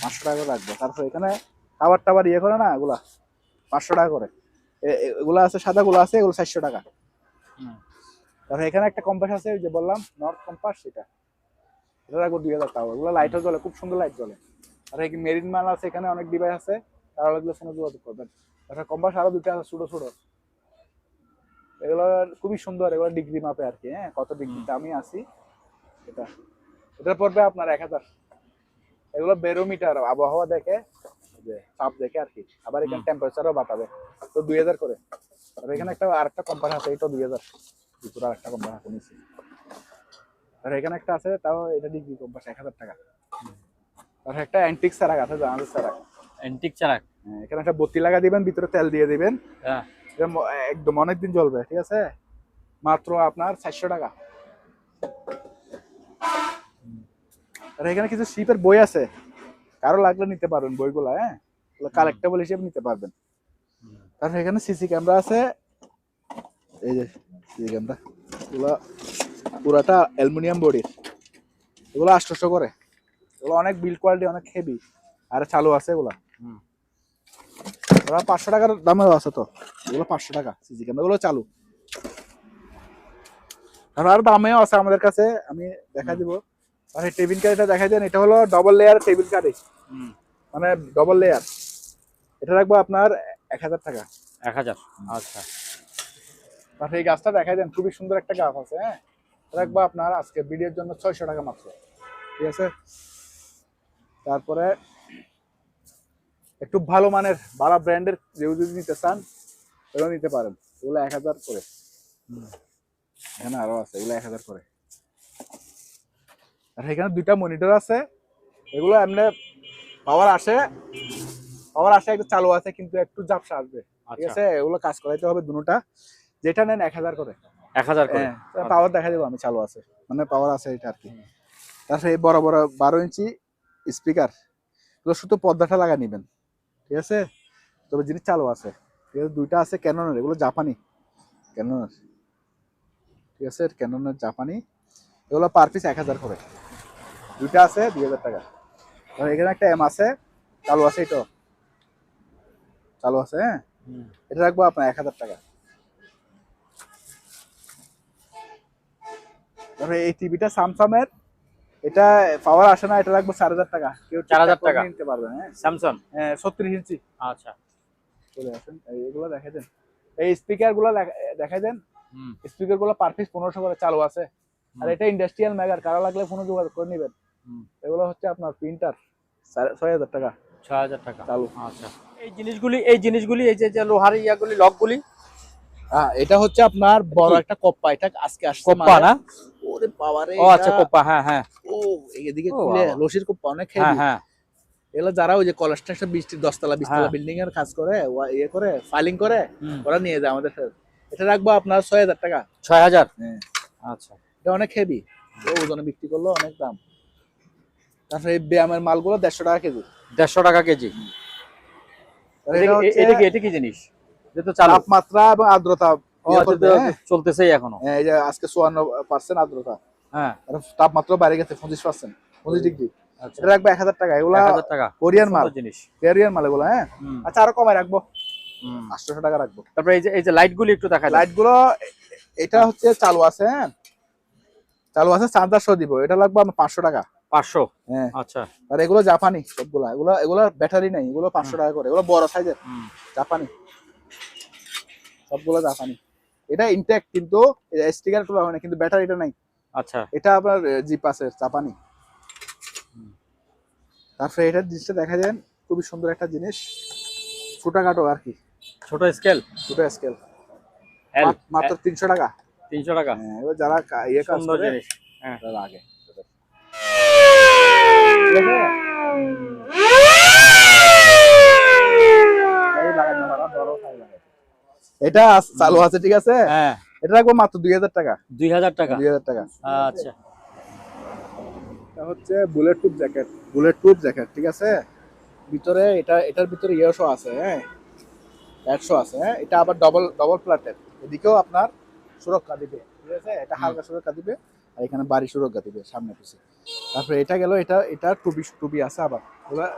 500 টাকা করে রাখবো। তারপর এখানে খাবার টাবার ইয়ে করে না, এগুলা 500 টাকা করে। এগুলা আছে, সাদা গুলো আছে, এগুলো 400 টাকা। হুম তারপর এখানে একটা কম্পাস আছে, ওই যে বললাম নর্থ কম্পাস, এটা রাখবো 2000 টাকা। এগুলো লাইটও জ্বলে, খুব সুন্দর লাইট জ্বলে। আর এই মেরিন মাল আছে, এখানে অনেক ডিভাইস আছে, তারা লাগলে ফোনে যোগাযোগ করবেন। তারপর কম্পাস আরো 2টা আছে, ছোট ছোট, এগুলো খুবই সুন্দর, এগুলো ডিগ্রি মাপে আর কি, হ্যাঁ, কত ডিগ্রিতে আমি আছি। এটা এটা পড়বে আপনার 1000। এগুলো বেরোমিটার, আবহাওয়া দেখে, যে চাপ দেখে আর কি। আবার এখানে টেম্পারেচারও বাতাবে, তো 2000 করে। আর এখানে আরেকটা কোম্পানি আছে, এটা 2000, দুপুর আরেকটা কোম্পানি আছে নিচে। আর এখানে একটা আছে, তাও এটা ডিগ্রি কম্পাস, 1000 টাকা। আর একটা অ্যান্টিক সারাক আছে, জাহাজের সারাক। অ্যান্টিক চারাক। এখানে একটা বত্তি লাগা দিবেন, ভিতরে তেল দিয়ে দিবেন, হ্যাঁ এটা একদম অনেকদিন জ্বলবে, ঠিক আছে। মাত্র আপনার 400 টাকা। আর এখানে কিছু শিপের বই আছে, কারো লাগলে নিতে পারবেন বইগুলা, হ্যাঁ, কালেক্টেবল হিসেবে নিতে পারবেন। তারপর এখানে সিসি ক্যামেরা আছে, এই যে সিসি ক্যামেরা, এগুলো পুরাটা অ্যালুমিনিয়াম বডির, এগুলো 800 করে। এগুলো অনেক বিল্ড কোয়ালিটি, অনেক হেভি, আর চালু আছে এগুলা। ওরা 500 টাকার দামেও আছে তো, এগুলো 500 টাকা সিসি ক্যামেরা, এগুলো চালু। আর দামেও আছে আমাদের কাছে, আমি দেখা দিব। আর এই টেবিল কার এটা দেখাই দেন, এটা হলো ডবল লেয়ার টেবিল কার, মানে ডবল লেয়ার। এটা রাখবো আপনার 1000 টাকা। 1000। আচ্ছা। আর এই গাছটা দেখাই দেন, খুবই সুন্দর একটা গাছ আছে। হ্যাঁ, রাখবো আপনার আজকে ভিডিওর জন্য 600 টাকা মাত্র, ঠিক আছে। তারপরে একটু ভালো মানের, ভালো ব্র্যান্ডের যেও যদি নিতে চান এগুলো নিতে পারেন, এগুলো 1000 করে। এখানে আরো আছে, এগুলো 1000 করে। আর এখানে 2টা মনিটর আছে, এগুলো এমনি পাওয়ার আসে একটু চালু আছে, কিন্তু একটু ঝাপসা আসবে, ঠিক আছে। এগুলো কাজ করাইতে হবে দুটোটা, যেটা নেন 1000 করে। 1000 করে। পাওয়ার দেখা দেবো আমি, চালু আছে মানে পাওয়ার আছে এটা আর কি। তারপরে এই বড় বড় 12 ইঞ্চি স্পিকার, এগুলো শুধু পর্দাটা লাগা নিবেন, ঠিক আছে। তবে জিনিস চালু আছে, ঠিক আছে। 2টা আছে ক্যাননের, এগুলো জাপানি ক্যাননের, ঠিক আছে। ক্যাননের জাপানি, এগুলো পার পিস 1000 করে। 2টা আছে 2000 টাকা। আর এখানে একটা এম আছে, চালু আছে, এটা চালু আছে। হ্যাঁ, এটা রাখবো আপনার 1000 টাকা। তারপরে এই টিভিটা স্যামসাং এর, এটা পাওয়ার আসে না, এটা রাখবো 4000 টাকা। কেউ 4000 টাকা নিতে পারবেন। হ্যাঁ, স্যামসাং। হ্যাঁ, 36 ইঞ্চি। আচ্ছা, চলে আসেন, এইগুলো দেখাই দেন। এই স্পিকার গুলো দেখাই দেন। স্পিকার গুলো পার পিস 1500 করে, চালু আছে। আর এটা ইন্ডাস্ট্রিয়াল মেগার, কারো লাগলে ফোনে যোগাযোগ করে নেবেন। এগুলো হচ্ছে আপনার প্রিন্টার, 6000 টাকা। 6000 টাকা চালু। আচ্ছা। এই জিনিসগুলি এই যে লোহার ইয়াগুলি, লকগুলি, এটা হচ্ছে আপনার বড় একটা কপ্পা, এটা আজকে আসছে কোপ্পা না? ওরে বাবা রে, ও আচ্ছা, কোপ্পা। হ্যাঁ হ্যাঁ। ও এদিকে ও খুলে বাবা। লসির কপ্পা, অনেক হ্যাঁ হেভি। হ্যাঁ। এগুলো যারা ওই যে কনস্ট্রাকশন 10 তলা 20 তলা বিল্ডিং এর কাজ করে, ইয়ে করে ফাইলিং করে, ওরা নিয়ে যায় আমাদের কাছে। এটা রাখবো আপনার 6000 টাকা। 6000। হ্যাঁ, আচ্ছা। এটা অনেক হেভি, ওজনে বিক্রি করলে অনেক দাম। তারপরে এই ব্যায়ামের মালগুলো 150 টাকা কেজি। 150 টাকা কেজি। এটা কি জিনিস? যেটা তাপমাত্রা এবং আর্দ্রতা চলতেছেই এখনো। এই যে আজকে 54% আর্দ্রতা। হ্যাঁ, তাপমাত্রা বাইরে গেছে 25%, 25 ডিগ্রি। এটা রাখবো 1000 টাকা। এগুলা 1000 টাকা কোরিয়ান মাল, জিনিস, কোরিয়ান মাল এগুলো। হ্যাঁ, আচ্ছা আরো কমাই রাখবো, 800 টাকা রাখবো। তারপরে এই যে লাইট গুলি একটু দেখাই। লাইট গুলো এটা হচ্ছে চালু আছে। হ্যাঁ, চালু আছে, চার্জার সহ দিব। এটা লাগবে আমার 500 টাকা। 500। হ্যাঁ, আচ্ছা। আর এগুলো জাপানি সবগুলা, এগুলো ব্যাটারি নাই, এগুলো 500 টাকা করে। এগুলো বড় সাইজের, জাপানি, সবগুলো জাপানি। এটা ইনটেক্ট, কিন্তু স্টিকার তোলা হয় না, কিন্তু ব্যাটারিটা নাই। আচ্ছা, এটা আপনার জিপ আছে, জাপানি। তারপরে এটা জিনিসটা দেখা যায়, খুবই সুন্দর একটা জিনিস, ছোটখাটো আর কি, ছোট স্কেল, ছোট স্কেল, মাত্র 300 টাকা। 300 টাকা। হ্যাঁ, এবার যারা ইয়ে কাজ সুন্দর করে জিনিস। হ্যাঁ, তারা আগে এটা চালু আছে, ঠিক আছে। হ্যাঁ, এটা রাখবো মাত্র 2000 টাকা। 2000 টাকা। 2000 টাকা। আচ্ছা। এটা হচ্ছে বুলেট প্রুফ জ্যাকেট, ঠিক আছে। ভিতরে এটার ভিতরে ইয়েশো আছে। হ্যাঁ, 100 আছে। হ্যাঁ, এটা আবার ডবল প্লাটের, এদিকেও আপনার সুরক্ষা দিবে, ঠিক আছে। এটা হালকা সুরক্ষা দিবে, আর এখানে বাড়ি সুরক্ষা দিবে সামনে পিছে। তারপরে এটা গেল, এটা টুপি আছে আবার।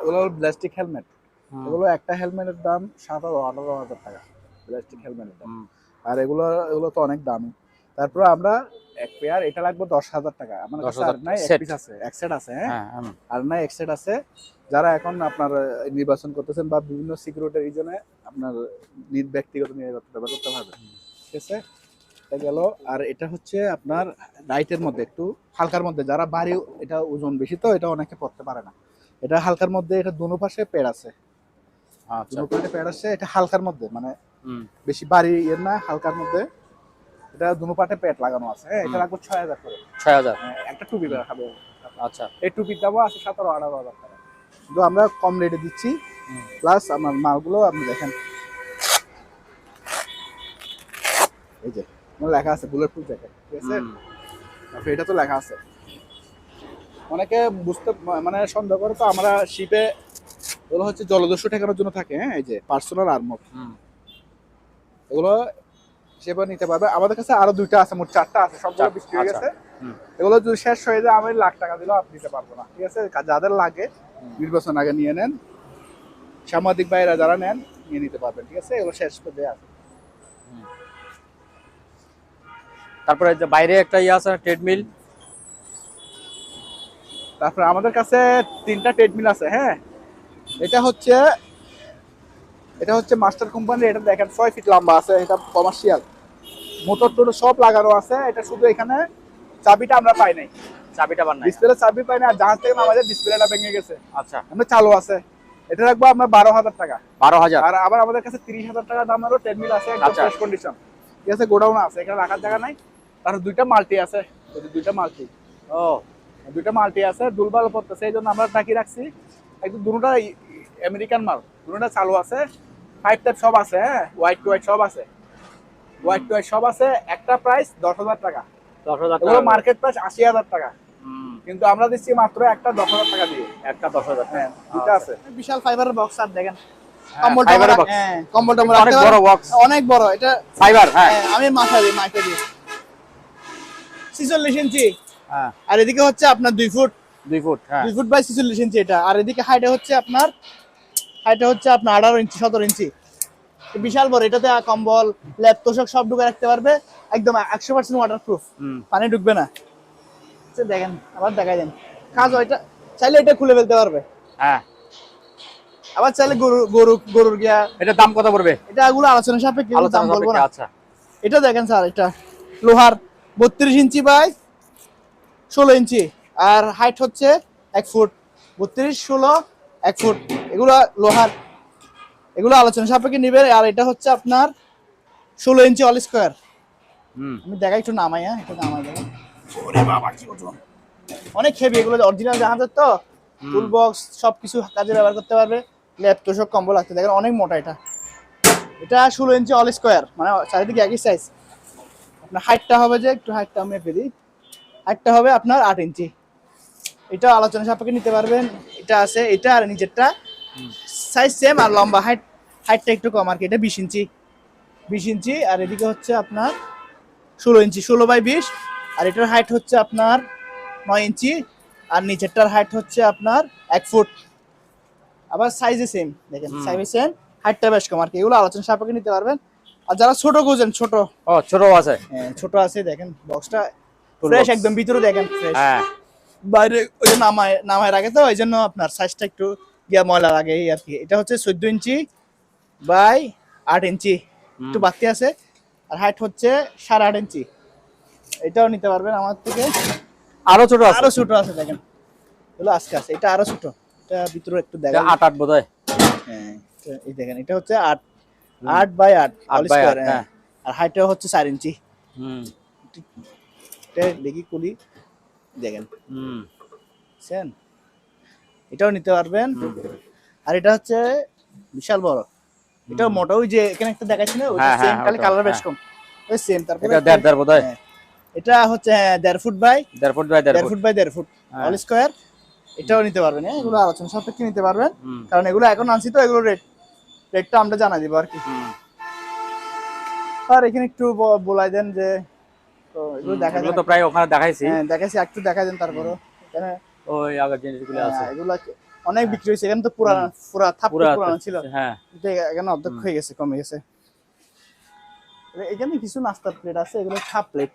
ওগুলো প্লাস্টিক হেলমেট, এগুলো একটা হেলমেটের দাম 17,000-18,000 টাকা, প্লাস্টিক হেলমেটের দাম। আর এগুলো তো অনেক দামি। তারপর আমরা এক পেয়ার, এটা লাগবে 10,000 টাকা। আমার কাছে আর নাই, এক পিস আছে, এক সেট আছে। হ্যাঁ, আর নাই, এক সেট আছে। যারা এখন আপনার নির্বাচন করতেছেন বা বিভিন্ন সিকিউরিটি রিজনে আপনার ব্যক্তিগত নিরাপত্তা ব্যবহার করতে পারবেন, ঠিক আছে। এটা গেল। আর এটা হচ্ছে আপনার লাইটের মধ্যে, একটু হালকার মধ্যে, যারা ভারী, এটা ওজন বেশি তো এটা অনেকে পড়তে পারে না। এটা হালকার মধ্যে, এটা দুনো পাশে প্যাড আছে। দুনো পাশে প্যাড আছে, এটা হালকার মধ্যে, মানে বেশি ভারী এর না, হালকার মধ্যে। এটা দুনো পাটে প্যাড লাগানো আছে। হ্যাঁ, এটা লাগবে 6000 করে। 6000। একটা টুপি খাবে। আচ্ছা, এই টুপির দামও আছে 17,000-18,000 টাকা, কিন্তু আমরা কম রেটে দিচ্ছি। প্লাস আমার মালগুলো আপনি দেখেন, এই যে লেখা আছে বুলেট প্রুফ জ্যাকেট, ঠিক আছে। তারপরে এটা তো লেখা আছে। অনেকে বুঝতে মানে সন্দেহ করে তো, আমরা শিপে এগুলো হচ্ছে জলদস্যু ঠেকানোর জন্য থাকে। হ্যাঁ, এই যে পার্সোনাল আর্মর, এগুলো সেবা নিতে পারবে। আমাদের কাছে আরো 2টা আছে, মোট 4টা আছে, সবগুলো বিক্রি হয়ে গেছে। এগুলো যদি শেষ হয়ে যায় আমি লাখ টাকা দিলেও আপনি দিতে পারবো না, ঠিক আছে? যাদের লাগে নির্বাচন আগে নিয়ে নেন, সাংবাদিক ভাইরা যারা নেন নিয়ে নিতে পারবেন, ঠিক আছে? এগুলো শেষ করে দেওয়া আছে। তারপরে যে বাইরে একটা ইয়ে আছে ট্রেডমিল। তারপরে আমাদের কাছে 3টা ট্রেডমিল আছে। হ্যাঁ, এটা হচ্ছে মাস্টার কোম্পানি। এটা দেখেন 6 ফিট লম্বা আছে, এটা কমার্শিয়াল, মোটর টোটর সব লাগানো আছে। এটা শুধু এখানে চাবিটা আমরা পাই নাই, চাবিটা বান নাই। ডিসপ্লে চাবি পাই না, আর জাহাজ থেকে আমাদের ডিসপ্লেটা ভেঙে গেছে। আচ্ছা, আমরা চালু আছে, এটা রাখবো আপনার 12,000 টাকা। 12,000। আর আবার আমাদের কাছে 30,000 টাকা দামেরও ট্রেডমিল আছে, একদম আচ্ছা। ফ্রেশ কন্ডিশন, ঠিক আছে? গোডাউন আছে, এখানে রাখার জায়গা নাই। আর 2টা মাল্টি আছে, দুইটা মাল্টি আছে, দুলবাল পড়তেছে, এই জন্য আমরা টাকি রাখছি। একদম দুটোটা আমেরিকান মাল, দুটোটা চালু আছে, 5 টাইপ সব আছে। হ্যাঁ, হোয়াইট টু হোয়াইট সব আছে। একটা প্রাইস 10,000 টাকা, 10,000 এগুলো টাকা। মার্কেট প্রাইস 80,000 টাকা, কিন্তু আমরা দিচ্ছি মাত্র একটা 10,000 টাকা দিয়ে। একটা 10,000। হ্যাঁ, দুটো আছে। বিশাল ফাইবারের বক্স আর দেখেন কম্বল ফাইবারের বক্স। হ্যাঁ, কম্বল টম্বল অনেক রাখতে বড় পারেন। বক্স, অনেক বড় এটা ফাইবার। হ্যাঁ, হ্যাঁ, আমি মাথা দিই 46 ইঞ্চি। হ্যাঁ, আর এদিকে হচ্ছে আপনার 2 ফুট 2 ফুট। হ্যাঁ, 2 ফুট বাই 46 ইঞ্চি এটা। আর এদিকে হাইটে হচ্ছে আপনার 18 ইঞ্চি 17 ইঞ্চি। বিশাল বড়। এটাতে কম্বল ল্যাপ তোষক সব ঢুকে রাখতে পারবে, একদম 100% ওয়াটারপ্রুফ, পানি ঢুকবে না। আচ্ছা, দেখেন আবার দেখাই দেন কাজ। এটা চাইলে এটা খুলে ফেলতে পারবে, হ্যাঁ। আবার চাইলে গরুর গিয়া। এটা দাম কত পড়বে? এটা এগুলো আলোচনা সাপেক্ষে, দাম আলোচনা বলবো সাপেক্ষে। না। আচ্ছা, এটা দেখেন স্যার, এটা লোহার 32 inch by 16 inch. R height হচ্ছে 1 ফুট, 32 16 1 ফুট। এগুলো লোহার, এগুলো আলোচনা সাপেক্ষে নিবে। আর এটা হচ্ছে আপনার 16 ইঞ্চি অল স্কোয়ার। আমি দেখাই একটু নামাই। হ্যাঁ, একটু নামাই দেখেন। ওরে বাবা, কি ওজন! অনেক হেভি এগুলো, অরিজিনাল জাহাজের তো। টুল বক্স সবকিছু কাজে ব্যবহার করতে পারবে। ল্যাপ তোষক কম্বল আছে, দেখেন অনেক মোটা। এটা 16 ইঞ্চি অল স্কোয়ার, মানে চারিদিকে একই সাইজ। আপনার হাইটটা হবে যে, একটু হাইটটা আমি মেপে দিই। হাইটটা হবে আপনার 8 ইঞ্চি। এটা আলোচনা সাপেক্ষে নিতে পারবেন। এটা আছে, এটা আর নিচেরটা সাইজ সেম, আর লম্বা হাইটটা একটু কম আর কি। এটা 20 ইঞ্চি। আর এদিকে হচ্ছে আপনার 16 ইঞ্চি, 16 বাই 20। আর এটার হাইট হচ্ছে আপনার 9 ইঞ্চি। আর নিচেরটার হাইট হচ্ছে আপনার 1 ফুট। আবার সাইজে সেম, দেখেন সাইজে সেম, হাইটটা বেশ কম আর কি। এগুলো আলোচনা সাপেক্ষে নিতে পারবেন। আর যারা ছোট খুঁজেন, ছোট আছে। হ্যাঁ, ছোট আছে। দেখেন বক্সটা ফ্রেশ একদম, ভিতরে দেখেন ফ্রেশ। হ্যাঁ, বাইরে ওই যে নামায় রাখে তো, ওই জন্য আপনার সাইজটা একটু গিয়া ময়লা লাগে এই আর কি। এটা হচ্ছে 14 ইঞ্চি বাই 8 ইঞ্চি, একটু বাড়তি আছে। আর হাইট হচ্ছে 8.5 ইঞ্চি। এটাও নিতে পারবেন আমার থেকে। আরো ছোট আছে। আরো ছোট আছে, দেখেন এগুলো আজকে আছে। এটা আরো ছোট, এটা ভিতরে একটু দেখেন। 8 বোধহয়। হ্যাঁ, এই দেখেন, এটা হচ্ছে 8 বাই 8 8 বাই 8। হ্যাঁ। আর হাইটটা হচ্ছে 4 ইঞ্চি। এটা দেখি কুলি, দেখেন বুঝছেন? এটাও নিতে পারবেন। আর এটা হচ্ছে বিশাল বড়, এটাও মোটা। ওই যে এখানে একটা দেখাচ্ছি না, ওই সেম, খালি কালার বেশ কম, ওই সেম। তারপরে এটা 1.5 বোধহয়। এটা হচ্ছে 1.5 foot by 1.5 foot by 1.5 foot. 1.5 foot all square. এটাও নিতে পারবেন। হ্যাঁ, এগুলো আলোচনা সাপেক্ষে নিতে পারবেন, কারণ এগুলো এখন আনছি তো। এগুলো রেটটা আমরা জানাই দিব আর কি। আর এখানে একটু বলাই দেন যে, তো এগুলো দেখা এগুলো তো প্রায় ওখানে দেখাইছি। হ্যাঁ, দেখাইছি, একটু দেখা দেন। তারপরও এখানে ওই আগের জিনিসগুলো আছে, এগুলো অনেক বিক্রি হয়েছে। এখানে তো পুরানো ছিল। হ্যাঁ, এখানে অর্ধেক হয়ে গেছে, কমে গেছে। এখানে কিছু নাস্তার প্লেট আছে, এগুলো ছাপ প্লেট,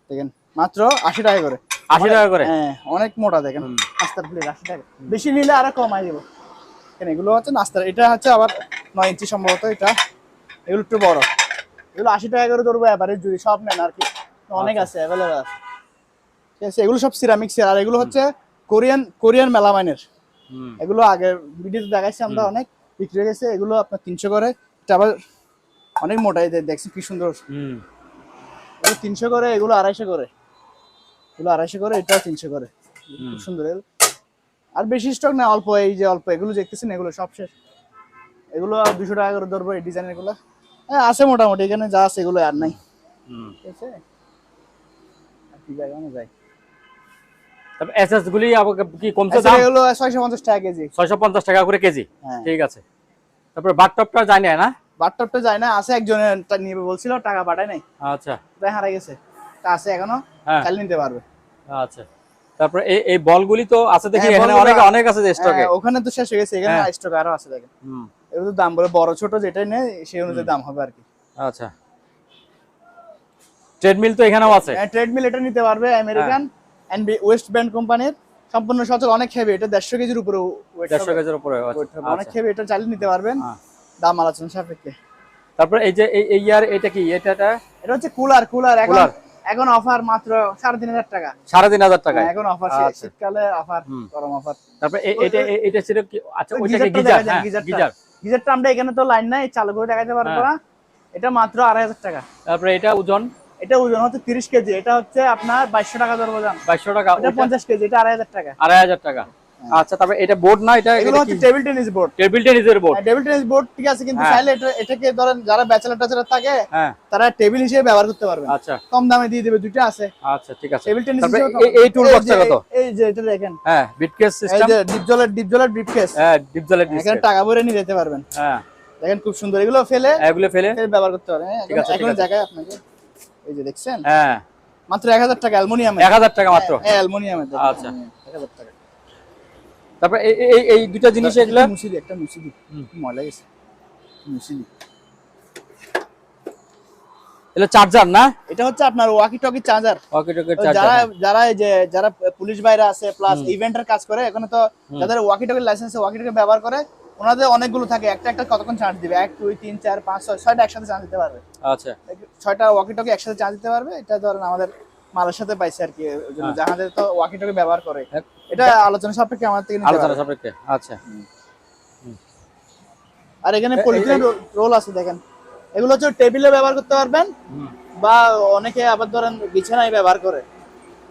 দেখেন মাত্র 80 টাকা করে। 80 টাকা করে। হ্যাঁ, অনেক মোটা। দেখেন নাস্তার প্লেট 80 টাকা, বেশি নিলে আরো কমাই দেবো। এখানে এগুলো হচ্ছে নাস্তার, এটা হচ্ছে আবার 9 ইঞ্চি সম্ভবত। এটা এগুলো একটু বড়, এগুলো 80 টাকা করে ধরবো এবারে, যদি সব নেন আর কি। অনেক আছে, অ্যাভেলেবল আছে, ঠিক আছে? এগুলো সব সিরামিক্স। আর এগুলো হচ্ছে কোরিয়ান মেলামাইনের। এগুলো আগে ভিডিওতে দেখাইছি আমরা, অনেক বিক্রি হয়ে গেছে। এগুলো আপনার 300 করে। এটা আবার অনেক মোটাই, দেখছি কি সুন্দর। এগুলো 300 করে, এগুলো 250 করে। এগুলো 250 করে, এটাও 300 করে। খুব সুন্দর। আর বেশি স্টক না, অল্প। এই যে অল্প এগুলো দেখতেছেন, এগুলো সব শেষ। এগুলো 200 টাকা করে ধরবো, এই ডিজাইনের গুলো। হ্যাঁ, আছে মোটামুটি। এখানে যা আছে এগুলো আর নাই, ঠিক আছে? আর কি জায়গা না যায়। তবে এসএস গুলি কি কমছে আচ্ছা, দাম? এগুলো 650 টাকা কেজি। 650 টাকা করে কেজি। হ্যাঁ। ঠিক আছে। তারপরে বাথটবটা যায় না? বাথটবটা যায় না, আছে একজনের নিবে বলছিল, টাকা পাঠায় নাই, আচ্ছা, তাই হারাই গেছে। একটা আছে এখনো, হ্যাঁ। চালিয়ে নিতে পারবে। আচ্ছা, তারপরে এই বলগুলি তো আছে দেখি, হ্যাঁ, এখানে বলগুলো অনেক আছে স্টকে। হ্যাঁ, ওখানে তো শেষ হয়ে গেছে, এখানে হ্যাঁ। স্টক আরো আছে দেখেন। হুম, এগুলো দাম বলে বড় ছোট যেটাই নেয় সেই অনুযায়ী দাম হবে আর কি। আচ্ছা, ট্রেডমিল তো এখানেও আছে। ট্রেডমিল এটা নিতে পারবে আমেরিকান এনবি ওয়েস্ট ব্যান্ড কোম্পানির, সম্পূর্ণ সচল, অনেক হেভি, এটা 150 কেজির উপরে ওয়েট 150 হবে, কেজির উপরে। অনেক হেভি, এটা চালিয়ে নিতে পারবেন, হ্যাঁ। দাম আলোচনা সাপেক্ষে। তারপরে এই যে এই ইয়ার এটা কি, এটা এটা হচ্ছে কুলার এখন কুলার। এখন অফার মাত্র 3,500 টাকা। 3,500 টাকায় এখন অফার, আচ্ছা। শীতকালে অফার, গরম অফার। তারপরে এটা ছিল কি, আচ্ছা ওইটা কি গিজারটা গিজার? দেখা যায়, হ্যাঁ, গিজার। গিজারটা আমরা এখানে তো লাইন নাই, চালু করে দেখাতে পারবো না, এটা মাত্র 2,500 টাকা। তারপরে এটা ওজন, এটা ওজন হচ্ছে 30 কেজি, এটা হচ্ছে আপনার 2200 টাকা ধরবো দাম। 2200 টাকা। এটা 50 কেজি, এটা 2,500 টাকা। 2,500 টাকা। আচ্ছা, তারপরে এটা বোর্ড না, এটা এগুলো হচ্ছে টেবিল টেনিস বোর্ড। টেবিল টেনিসের বোর্ড। টেবিল টেনিস বোর্ড ঠিক আছে, কিন্তু হ্যাঁ। চাইলে এটাকে ধরেন যারা ব্যাচেলর টাচেলর থাকে হ্যাঁ, তারা টেবিল হিসেবে ব্যবহার করতে পারবে। আচ্ছা কম দামে দিয়ে দেবে, দুইটা আছে আচ্ছা, ঠিক আছে। টেবিল টেনিস তারপরে হিসেবে। এই টুল বক্সটা কত? এই যে এটা দেখেন, হ্যাঁ, বিটকেস এই সিস্টেম। যে ডিপজলের ব্রিফকেস, হ্যাঁ, ডিপজলের এখানে ডিসপ্লে। টাকা ভরে নিয়ে যেতে পারবেন। হ্যাঁ, দেখেন খুব সুন্দর, এগুলো ফেলে এগুলো ফেলে। ব্যবহার করতে পারবেন। ঠিক আছে, ঠিক এখন আছে। জায়গায় আপনাকে এই যে দেখছেন, হ্যাঁ, মাত্র 1000 টাকা অ্যালুমিনিয়াম। 1000 টাকা মাত্র। হ্যাঁ, অ্যালুমিনিয়ামের। আচ্ছা। 1000 টাকা। তারপরে এই দুটো জিনিস এগুলো মুসিদি, একটা মুসিদি ময়লা গেছে, মুসিদি। এগুলো চার্জার না? এটা হচ্ছে আপনার ওয়াকি টকি চার্জার। ওকে টকে যারা চার্জার। যারা এই যে যারা পুলিশ বাইরে আছে প্লাস ইভেন্টের কাজ করে, এখানে তো যাদের walkie talkie licence walkie talkie ব্যবহার করে, ওনাদের অনেকগুলো থাকে, একটা একটা কতক্ষণ চার্জ দিবে, 1 2 3 4 5 6 6টা একসাথে চার্জ দিতে পারবে। আচ্ছা, 6টা ওয়াকি টকি একসাথে চার্জ দিতে পারবে। এটা ধরেন আমাদের মালের সাথে পাইছে আর কি, ওই জন্য জাহাজে তো ওয়াকি টকি ব্যবহার করে। এটা আলোচনা সাপেক্ষে আমার থেকে নিতে আলোচনা পারবে। সাপেক্ষে। আচ্ছা, আর এখানে পলিথিন রোল আছে দেখেন, এগুলো হচ্ছে টেবিলে ব্যবহার করতে পারবেন, বা অনেকে আবার ধরেন বিছানায় ব্যবহার করে,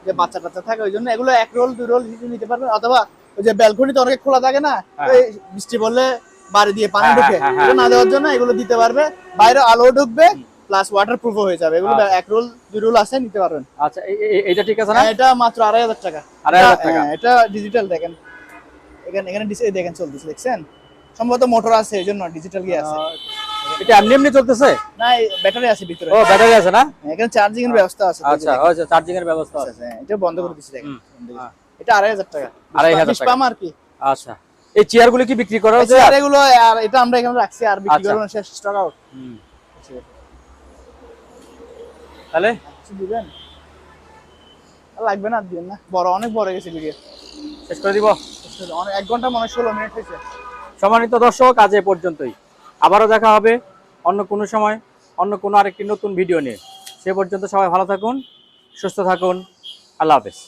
যে বাচ্চা টাচ্চা থাকে, ওই জন্য এগুলো 1 রোল 2 রোল হিসেবে নিতে পারবেন। অথবা ওই যে ব্যালকনিতে অনেকে খোলা থাকে না, ওই বৃষ্টি পড়লে বাড়ি দিয়ে পানি ঢুকে, এটা না দেওয়ার জন্য এগুলো দিতে পারবে, বাইরে আলো ঢুকবে প্লাস ওয়াটার প্রুফ হয়ে যাবে। এগুলো 1 রোল 2 রোল আছে, নিতে পারবেন। আচ্ছা, এইটা ঠিক আছে না? এটা মাত্র 2,500 টাকা। 2,500 টাকা। এটা ডিজিটাল দেখেন, এখানে ডিসপ্লে দেখেন চলতেছে, দেখছেন, সম্ভবত মোটর আছে এই জন্য ডিজিটাল গিয়ে আছে। এটা এমনি চলতেছে না, ব্যাটারি আছে ভিতরে। ও, ব্যাটারি আছে না? এখানে চার্জিং এর ব্যবস্থা আছে। আচ্ছা, আচ্ছা, চার্জিং এর ব্যবস্থা আছে। হ্যাঁ, এটা বন্ধ করে দিছি দেখেন। এটা 2,500 টাকা। 2,500 20 টাকা। পাম আর কি। আচ্ছা, এই চেয়ারগুলো কি বিক্রি করা হচ্ছে? আর এগুলো, আর এটা আমরা এখানে রাখছি, আর বিক্রি আচ্ছা। করব না, শেষ স্টক আউট। তাহলে কিছু দিবেন? আর লাগবে না, দিবেন না, অনেক বড় হয়ে গেছে ভিডিও, শেষ করে দিব। অনেক 1 ঘন্টা মনে হয় 16 মিনিট হয়েছে। সম্মানিত দর্শক, আজ এ পর্যন্তই। আবারও দেখা হবে অন্য কোনো সময়, অন্য কোনো আরেকটি নতুন ভিডিও নিয়ে। সে পর্যন্ত সবাই ভালো থাকুন, সুস্থ থাকুন। আল্লাহ হাফেজ।